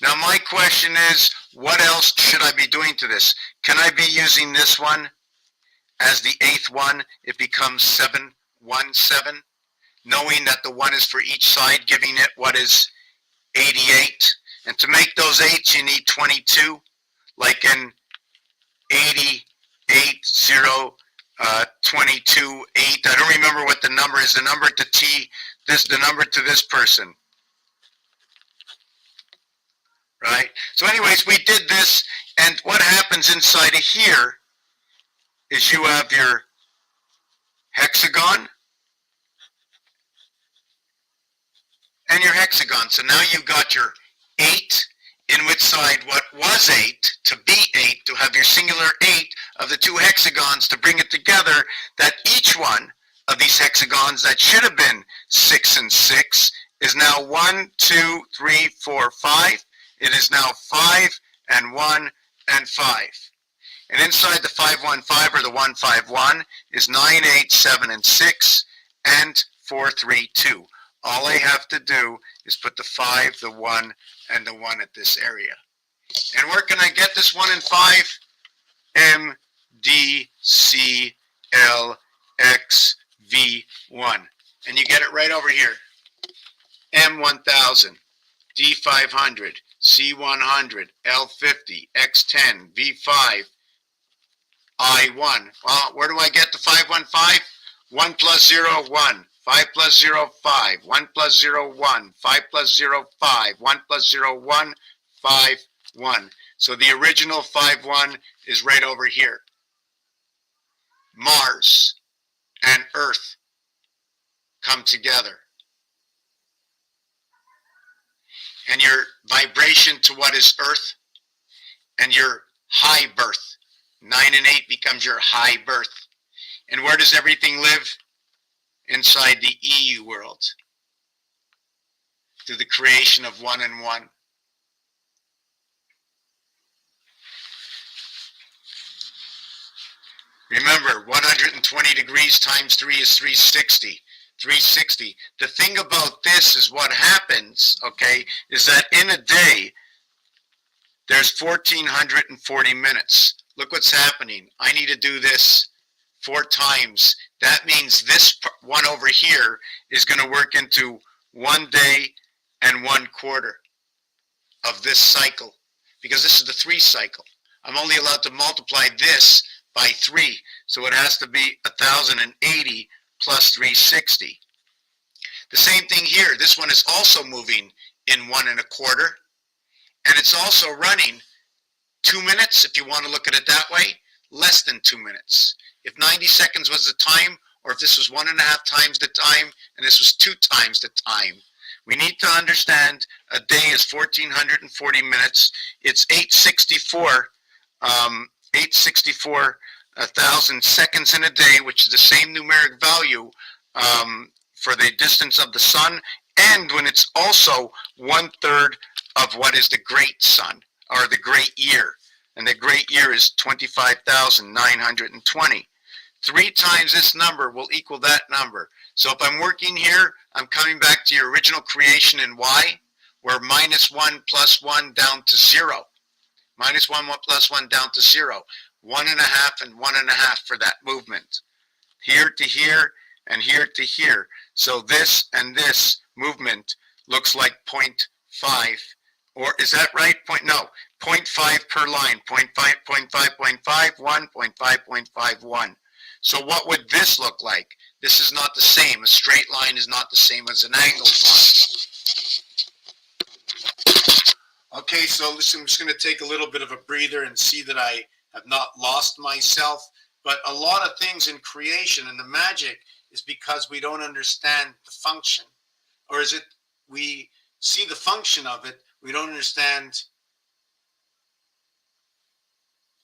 Now my question is, what else should I be doing to this? Can I be using this one as the 8th one? It becomes 7, 1, 7, knowing that the 1 is for each side, giving it what is 88. And to make those 8s, you need 22, like in 80 8 0 22 8. I don't remember what the number is. The number to T, the number to this person. Right? So anyways, we did this, and what happens inside of here is you have your hexagon and your hexagon. So now you've got your 8 in which side what was 8 to be 8, to have your singular 8 of the two hexagons to bring it together, that each one of these hexagons that should have been 6 and 6 is now 1, 2, 3, 4, 5. It is now 5 and 1 and 5. And inside the 515 or the 151 is 9, 8, 7, and 6, and 4, 3, 2. All I have to do is put the 5, the 1, and the 1 at this area. And where can I get this 1 and 5? M, D, C, L, X, V, 1. And you get it right over here. M 1000, D 500, C 100, L 50, X 10, V 5, I 1. Well, where do I get the 515? 1 plus 0, 1. 5 plus 0, 5. 1 plus 0, 1. 5 plus 0, 5. 1 plus 0, 1. 5, 1. So the original 5, 1 is right over here. Mars and Earth come together. And your vibration to what is Earth and your high birth. 9 and 8 becomes your high birth. And where does everything live? Inside the EU world. Through the creation of 1 and 1. Remember, 120 degrees times 3 is 360. 360. The thing about this is what happens, okay, is that in a day, there's 1,440 minutes. Look what's happening. I need to do this 4 times. That means this one over here is going to work into 1 day and 1 quarter of this cycle, because this is the 3 cycle. I'm only allowed to multiply this by 3, so it has to be 1,080 plus 360. The same thing here. This one is also moving in 1 and a quarter, and it's also running 2 minutes, if you want to look at it that way, less than 2 minutes. If 90 seconds was the time, or if this was 1.5 times the time, and this was 2 times the time, we need to understand a day is 1,440 minutes. It's 864,000 seconds in a day, which is the same numeric value for the distance of the sun, and when it's also 1/3 of what is the great sun, or the great year. And the great year is 25,920. 3 times this number will equal that number. So if I'm working here, I'm coming back to your original creation in Y, where -1 plus 1 down to 0. -1 plus 1 down to 0. 1.5 and 1.5 for that movement. Here to here and here to here. So this and this movement looks like 0.5. Or is that right? No, 0.5 per line. 0.5, 0.5, 0.51, 0.5, 0.51. So what would this look like? This is not the same. A straight line is not the same as an angled line. Okay, so listen, I'm just going to take a little bit of a breather and see that I have not lost myself. But a lot of things in creation and the magic is because we don't understand the function. Or is it we see the function of it, we don't understand.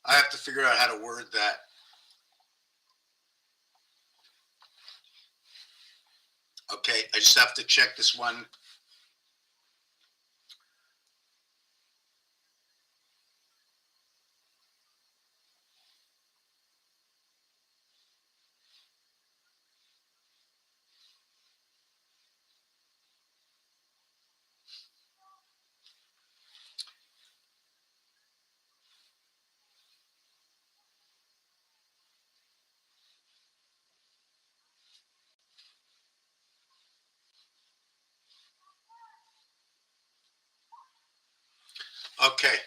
I have to figure out how to word that. Okay, I just have to check this one. Okay.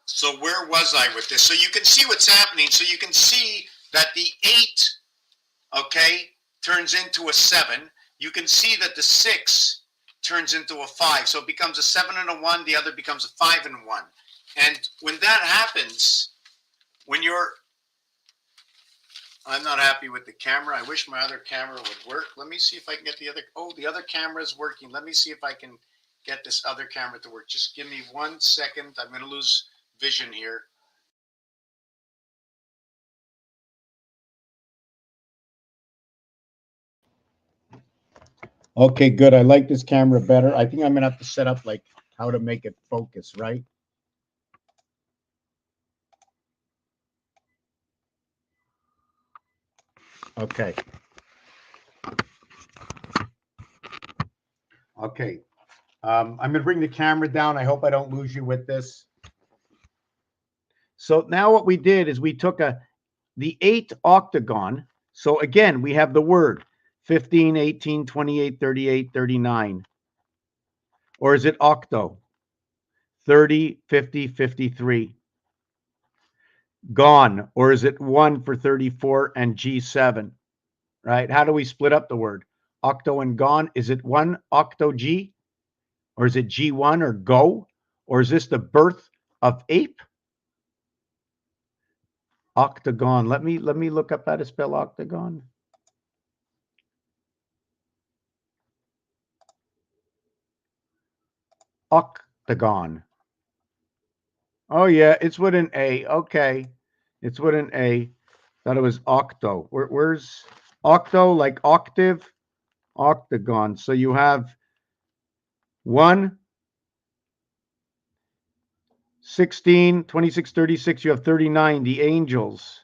So where was I with this? So you can see what's happening. So you can see that the 8, okay, turns into a 7. You can see that the 6 turns into a 5. So it becomes a 7 and a 1. The other becomes a 5 and a 1. And when that happens, when you're, I'm not happy with the camera. I wish my other camera would work. Let me see if I can get the other, oh, the other camera is working. Let me see if I can get this other camera to work. Just give me 1 second. I'm going to lose vision here. Okay, good. I like this camera better. I think I'm gonna have to set up like how to make it focus, right? Okay. Okay. I'm gonna bring the camera down. I hope I don't lose you with this. So now what we did is we took the 8 octagon. So again, we have the word 15, 18, 28, 38, 39. Or is it octo? 30, 50, 53. Gone. Or is it 1 for 34 and G7? Right? How do we split up the word? Octo and gone. Is it 1 octo G? Or is it G1 or go? Or is this the birth of ape? Octagon. Let me look up how to spell octagon. Octagon. Oh yeah, it's with an A. Okay, it's with an A. Thought it was octo. Where's octo? Like octave. Octagon. So you have 1, 16, 26, 36. You have 39. The angels.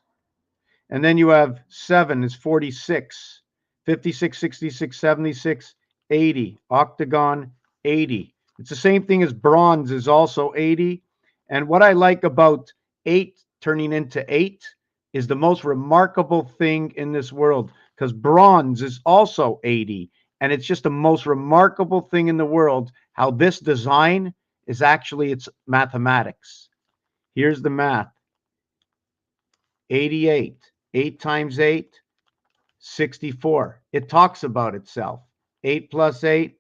And then you have 7 is 46, 56, 66, 76, 80. Octagon, 80. It's the same thing as bronze is also 80. And what I like about 8 turning into 8 is the most remarkable thing in this world, because bronze is also 80. And it's just the most remarkable thing in the world how this design is actually it's mathematics. Here's the math. 88. 8 times 8, 64. It talks about itself. 8 plus 8,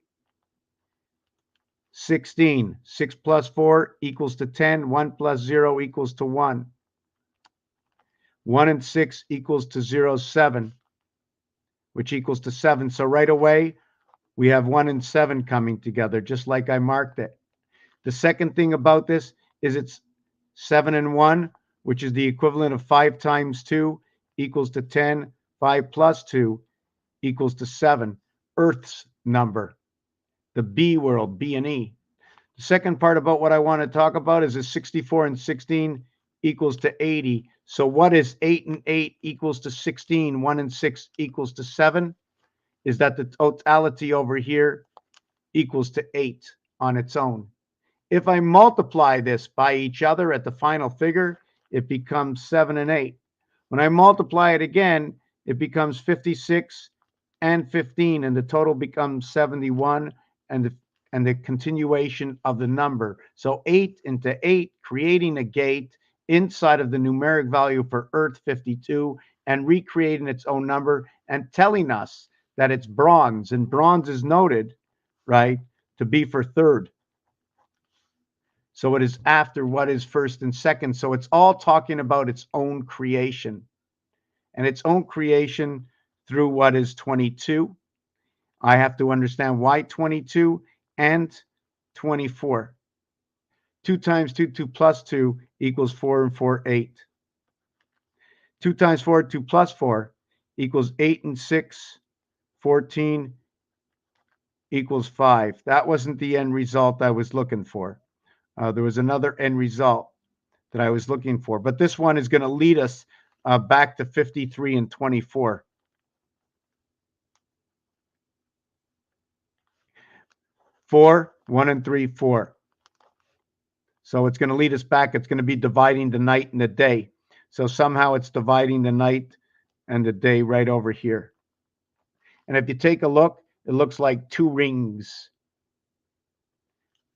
16. 6 plus 4 equals to 10. 1 plus 0 equals to 1. 1 and 6 equals to 0, 7, which equals to 7. So right away, we have 1 and 7 coming together, just like I marked it. The second thing about this is it's 7 and 1, which is the equivalent of 5 times 2 equals to 10. 5 plus 2 equals to 7. Earth's number, the B world, B and E. The second part about what I want to talk about is 64 and 16 equals to 80. So what is 8 and 8 equals to 16? 1 and 6 equals to 7? Is that the totality over here equals to 8 on its own. If I multiply this by each other at the final figure, it becomes 7 and 8. When I multiply it again, it becomes 56 and 15, and the total becomes 71, and the continuation of the number. So 8 into 8, creating a gate inside of the numeric value for Earth 52, and recreating its own number and telling us that it's bronze, and bronze is noted, right, to be for third. So it is after what is first and second. So it's all talking about its own creation, and its own creation through what is 22. I have to understand why 22 and 24. 2 times 2, 2 plus 2 equals 4, and 4, 8. 2 times 4, 2 plus 4 equals 8 and 6, 14 equals 5. That wasn't the end result I was looking for. There was another end result that I was looking for, but this one is going to lead us back to 53 and 24. 4, 1 and 3, 4. So it's going to lead us back. It's going to be dividing the night and the day. So somehow it's dividing the night and the day right over here. And if you take a look, it looks like 2 rings.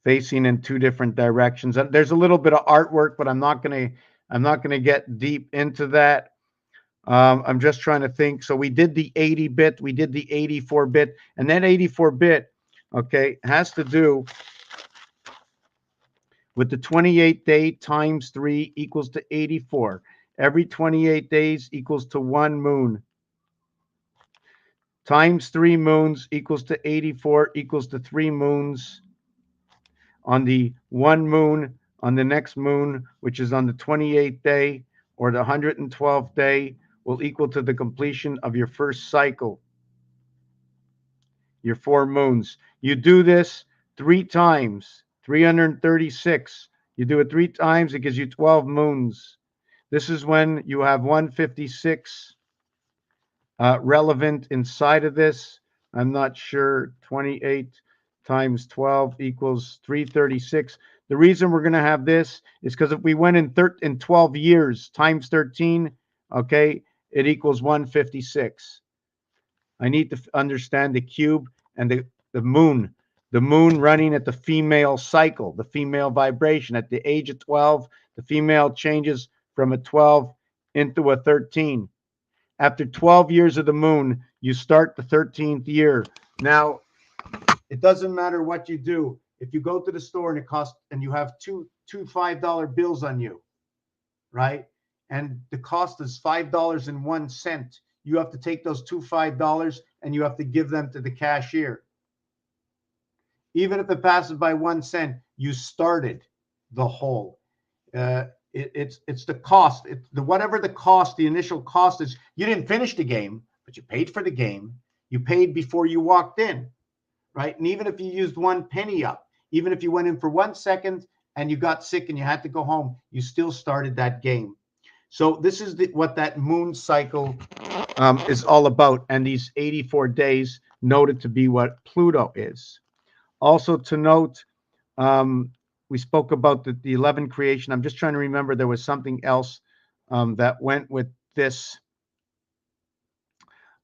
facing in two different directions. There's a little bit of artwork, but I'm not gonna get deep into that. I'm just trying to think. So we did the 80-bit, we did the 84-bit, and that 84-bit, okay, has to do with the 28 day times 3 equals to 84. Every 28 days equals to 1 moon. Times 3 moons equals to 84 equals to 3 moons. On the 1 moon, on the next moon, which is on the 28th day or the 112th day, will equal to the completion of your first cycle, your 4 moons. You do this 3 times, 336. You do it 3 times, it gives you 12 moons. This is when you have 156 relevant inside of this. I'm not sure. 28 times 12 equals 336. The reason we're going to have this is because if we went in 12 years times 13, okay, it equals 156. I need to understand the cube and the moon. The moon running at the female cycle, the female vibration. At the age of 12, the female changes from a 12 into a 13. After 12 years of the moon, you start the 13th year. Now, it doesn't matter what you do. If you go to the store and it costs, and you have two $5 bills on you, right? And the cost is $5.01. You have to take those two $5 and you have to give them to the cashier. Even if it passes by 1 cent, you started the whole. It's the cost. Whatever the cost, the initial cost is. You didn't finish the game, but you paid for the game. You paid before you walked in, right? And even if you used 1 penny up, even if you went in for 1 second and you got sick and you had to go home, you still started that game. So this is what that moon cycle is all about, and these 84 days noted to be what Pluto is. Also to note, we spoke about the 11 creation. I'm just trying to remember, there was something else that went with this.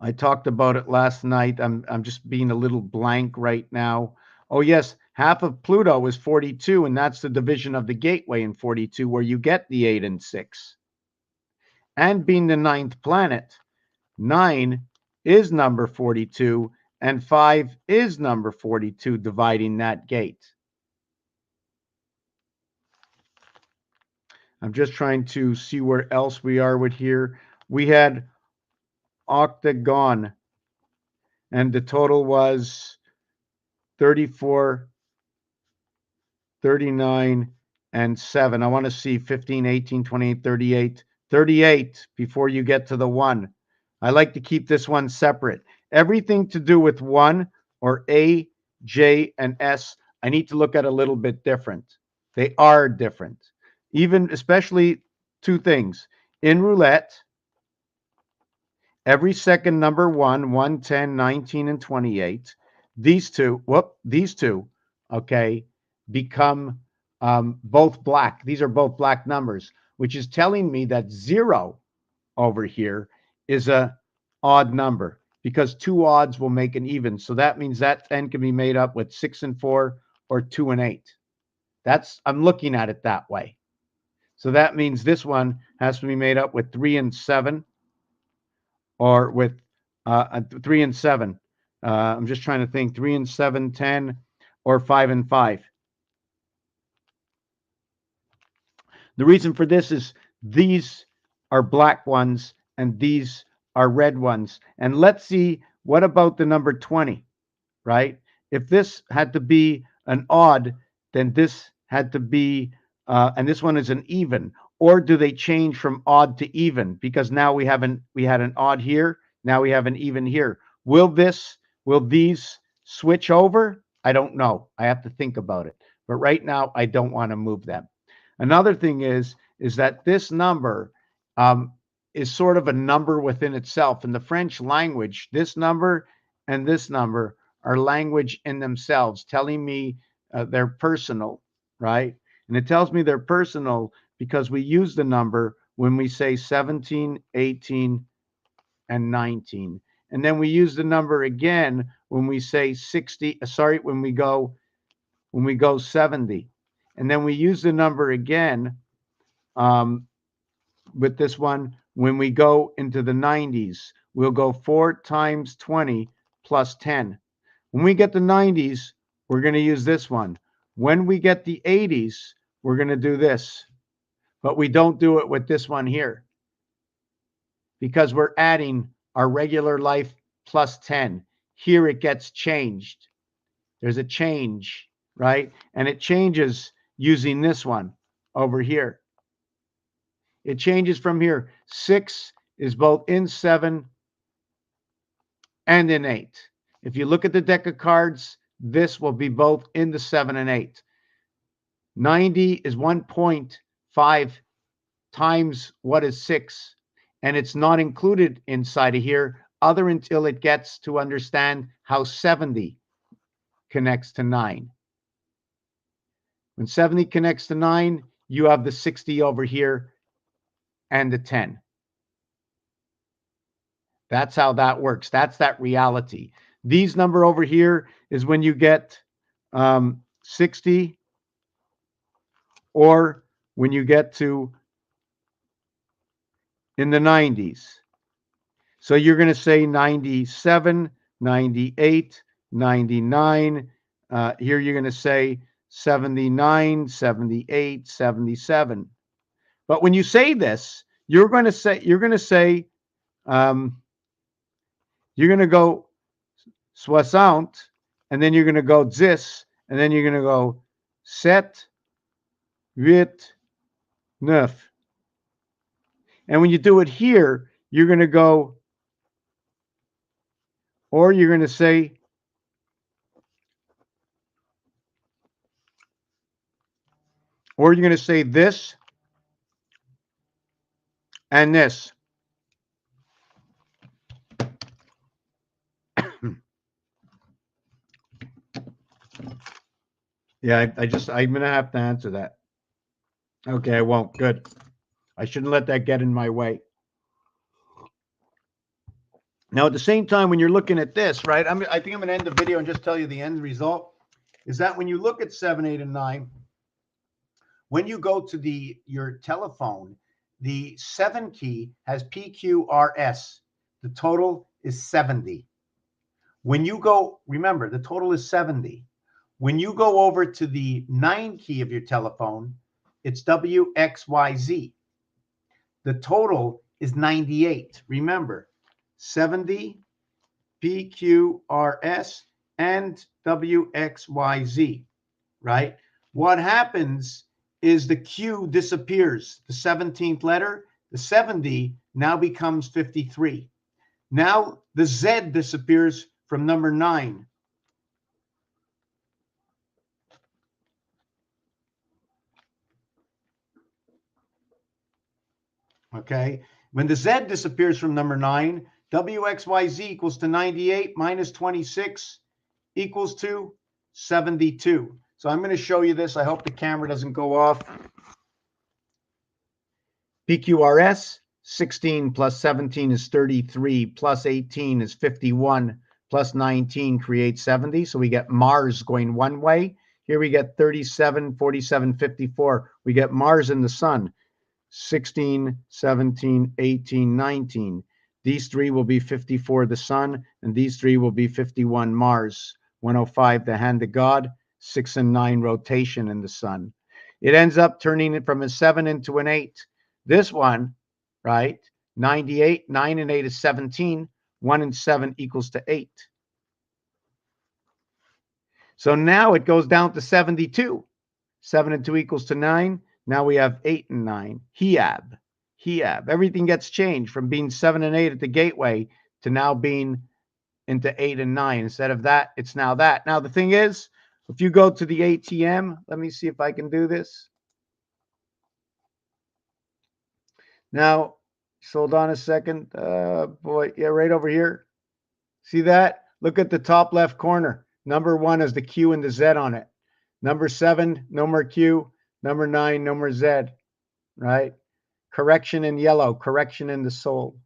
I talked about it last night. I'm just being a little blank right now. Oh yes, half of Pluto is 42, and that's the division of the gateway in 42, where you get the 8 and 6. And being the 9th planet, 9 is number 42, and 5 is number 42, dividing that gate. I'm just trying to see where else we are with here. We had octagon, and the total was 34, 39, and 7. I want to see 15, 18, 28, 38. 38 before you get to the 1. I like to keep this one separate. Everything to do with 1 or A, J, and S, I need to look at a little bit different. They are different. Even, especially 2 things. In roulette, every second number 1, 10, 19, and 28, these two, okay, become both black. These are both black numbers, which is telling me that 0 over here is a odd number, because 2 odds will make an even. So that means that 10 can be made up with 6 and 4 or 2 and 8. I'm looking at it that way. So that means this one has to be made up with 3 and 7, or with 3 and 7. I'm just trying to think. 3 and 7, 10, or 5 and 5. The reason for this is these are black ones and these are red ones. And let's see, what about the number 20, right? If this had to be an odd, then this had to be, and this one is an even. Or do they change from odd to even? Because now we had an odd here, now we have an even here. Will these switch over? I don't know. I have to think about it. But right now, I don't want to move them. Another thing is that this number is sort of a number within itself. In the French language, this number and this number are language in themselves, telling me they're personal, right? And it tells me they're personal because we use the number when we say 17, 18, and 19. And then we use the number again when we say 60, when we go when we go 70. And then we use the number again with this one when we go into the 90s. We'll go 4 times 20 plus 10. When we get the 90s, we're going to use this one. When we get the 80s, we're going to do this. But we don't do it with this one here because we're adding our regular life plus 10. Here it gets changed. There's a change, right? And it changes using this one over here. It changes from here. 6 is both in 7 and in 8. If you look at the deck of cards, this will be both in the 7 and 8. 90 is 1.5 times what is 6, and it's not included inside of here other until it gets to understand how 70 connects to 9. When 70 connects to 9, you have the 60 over here and the 10. That's how that works. That's that reality. These number over here is when you get 60, or when you get to in the 90s. So you're going to say 97, 98, 99. Here you're going to say 79, 78, 77. But when you say this, you're going to go 60, and then you're going to go 10, and then you're going to go 7, 8, 9. And when you do it here, you're going to go, or you're going to say, this and this. Yeah, I'm going to have to answer that. Okay, I won't. Good. I shouldn't let that get in my way. Now, at the same time, when you're looking at this, right, I think I'm going to end the video and just tell you the end result is that when you look at 7, 8, and 9, when you go to your telephone, the 7 key has PQRS. The total is 70. When you go, remember, the total is 70. When you go over to the 9 key of your telephone, it's WXYZ. The total is 98. Remember, 70, PQRS, and WXYZ, right? What happens is the Q disappears. The 17th letter, the 70 now becomes 53. Now the Z disappears from number 9. Okay, when the Z disappears from number 9, WXYZ equals to 98 minus 26 equals to 72. So I'm going to show you this. I hope the camera doesn't go off. PQRS, 16 plus 17 is 33, plus 18 is 51, plus 19 creates 70. So we get Mars going one way. Here we get 37, 47, 54. We get Mars in the sun. 16, 17, 18, 19. These three will be 54, the sun, and these three will be 51, Mars. 105, the hand of God. 6 and 9, rotation in the sun. It ends up turning it from a 7 into an 8. This one, right, 98, 9 and 8 is 17. 1 and 7 equals to 8. So now it goes down to 72. 7 and 2 equals to 9. Now we have 8 and 9. Hiab. Everything gets changed from being 7 and 8 at the gateway to now being into 8 and 9. Instead of that, it's now that. Now the thing is, if you go to the ATM, let me see if I can do this. Now, hold on a second. Boy, yeah, right over here. See that? Look at the top left corner. Number 1 has the Q and the Z on it. Number 7, no more Q. Number 9, no more Z, right? Correction in yellow, correction in the soul.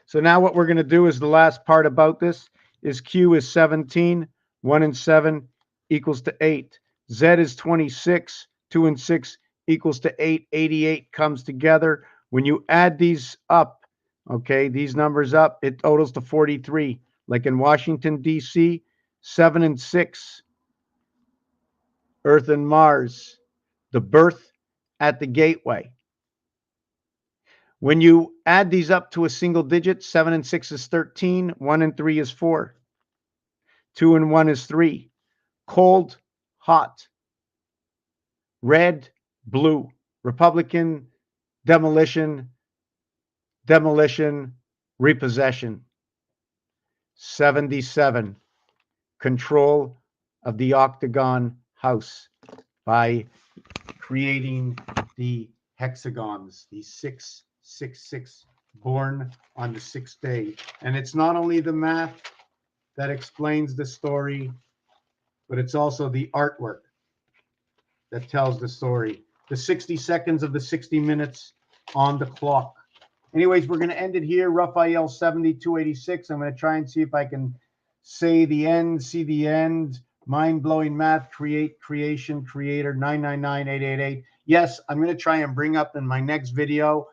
So now what we're going to do is the last part about this is Q is 17, 1 and 7 equals to 8. Z is 26. 2 and 6 equals to 8. 88 comes together. When you add these up, okay, these numbers up, it totals to 43. Like in Washington, D.C., 7 and 6, Earth and Mars, the birth at the gateway. When you add these up to a single digit, 7 and 6 is 13, 1 and 3 is 4, 2 and 1 is 3. Cold, hot, red, blue, Republican, demolition, demolition, repossession. 77, control of the octagon house by creating the hexagons, the 666, born on the 6th day. And it's not only the math that explains the story, but it's also the artwork that tells the story. The 60 seconds of the 60 minutes on the clock. Anyways, we're going to end it here. Raphael 7286. I'm going to try and see if I can say the end, see the end. Mind-blowing math, create, creation, creator, 999-888. Yes, I'm going to try and bring up in my next video.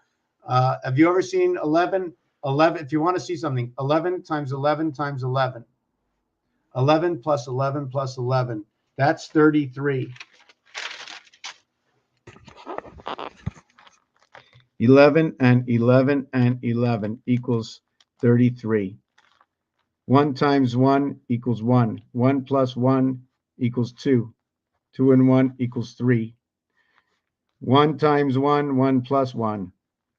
Have you ever seen 11? 11, if you want to see something, 11 times 11 times 11. 11 plus 11 plus 11. That's 33. 11 and 11 and 11 equals 33. 1 times 1 equals 1. 1 plus 1 equals 2. 2 and 1 equals 3. 1 times 1, 1 plus 1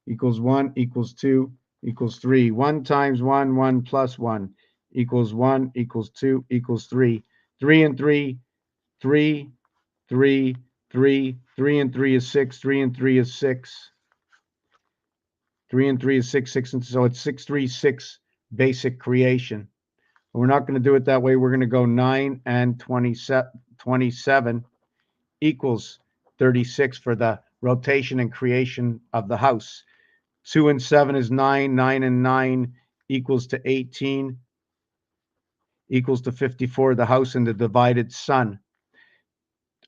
equals 1 equals 2 equals 3. 1 times 1, 1 plus 1 equals 1 equals 2 equals 3. 3 and 3, 3, 3, 3. 3 and 3 is 6. 3 and 3 is 6. 3 and 3 is 6, 6, and so it's 636 basic creation. But we're not going to do it that way. We're going to go 9 and 27 equals 36 for the rotation and creation of the house. 2 and 7 is 9. 9 and 9 equals to 18, equals to 54, the house and the divided sun.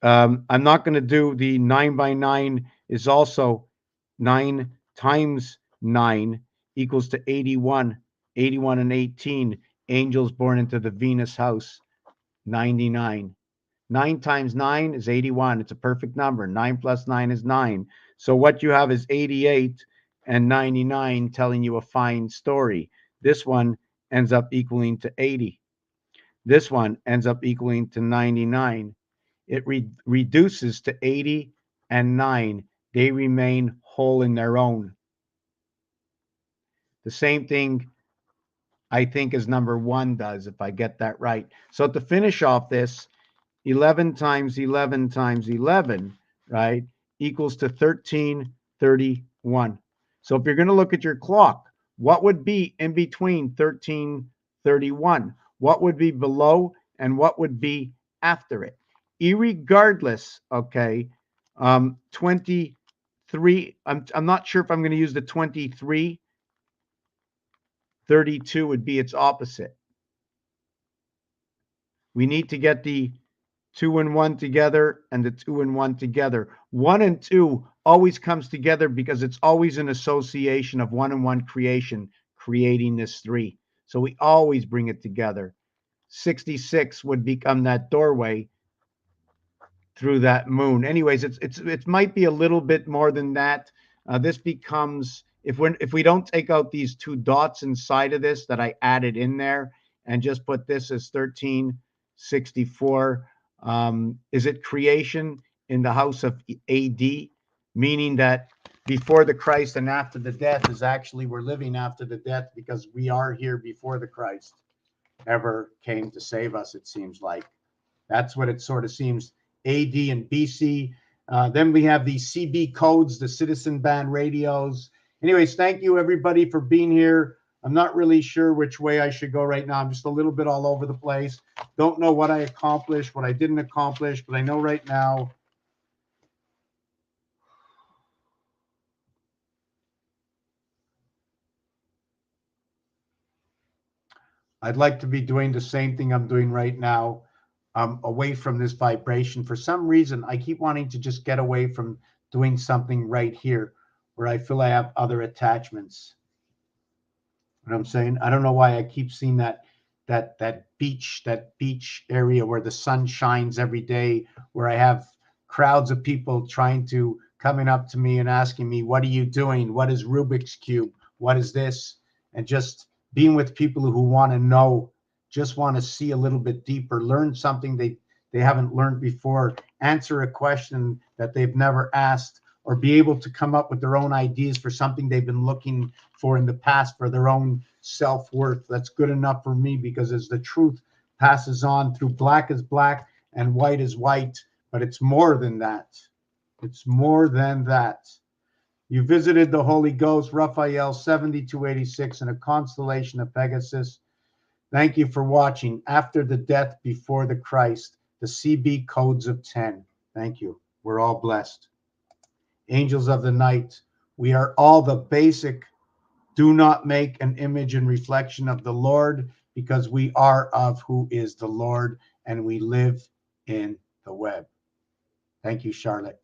I'm not going to do the 9 by 9 is also 9 times 9 equals to 81. 81 and 18, angels born into the Venus house, 99. 9 times 9 is 81. It's a perfect number. 9 plus 9 is 9. So what you have is 88 and 99 telling you a fine story. This one ends up equaling to 80. This one ends up equaling to 99. It reduces to 80 and 9. They remain whole in their own. The same thing I think as number 1 does, if I get that right. So to finish off this, 11 times 11 times 11, right, equals to 1331. So if you're going to look at your clock, what would be in between 1331? What would be below and what would be after it? Irregardless, okay, 23, I'm not sure if I'm going to use the 23. 32 would be its opposite. We need to get the 2 and 1 together and the 2 and 1 together. 1 and 2 always comes together because it's always an association of 1 and 1 creation, creating this 3. So we always bring it together. 66 would become that doorway through that moon. Anyways, it might be a little bit more than that. This becomes, if we don't take out these 2 dots inside of this that I added in there and just put this as 1364, is it creation in the house of AD, meaning that before the Christ and after the death is actually we're living after the death because we are here before the Christ ever came to save us, it seems like. That's what it sort of seems. AD and BC. Then we have the CB codes, the citizen band radios. Anyways, thank you everybody for being here. I'm not really sure which way I should go right now. I'm just a little bit all over the place. Don't know what I accomplished, what I didn't accomplish, but I know right now I'd like to be doing the same thing I'm doing right now. away from this vibration. For some reason, I keep wanting to just get away from doing something right here where I feel I have other attachments. You know what I'm saying? I don't know why I keep seeing that beach area where the sun shines every day, where I have crowds of people trying to coming up to me and asking me, what are you doing? What is Rubik's Cube? What is this? And just being with people who want to know, just want to see a little bit deeper, learn something they haven't learned before, answer a question that they've never asked, or be able to come up with their own ideas for something they've been looking for in the past for their own self-worth. That's good enough for me, because as the truth passes on through, black is black and white is white, but it's more than that. It's more than that. You visited the Holy Ghost, Raphael 7286, in a constellation of Pegasus. Thank you for watching. After the death, before the Christ, the CB codes of 10. Thank you. We're all blessed. Angels of the night, we are all the basic. Do not make an image and reflection of the Lord, because we are of who is the Lord, and we live in the web. Thank you, Charlotte.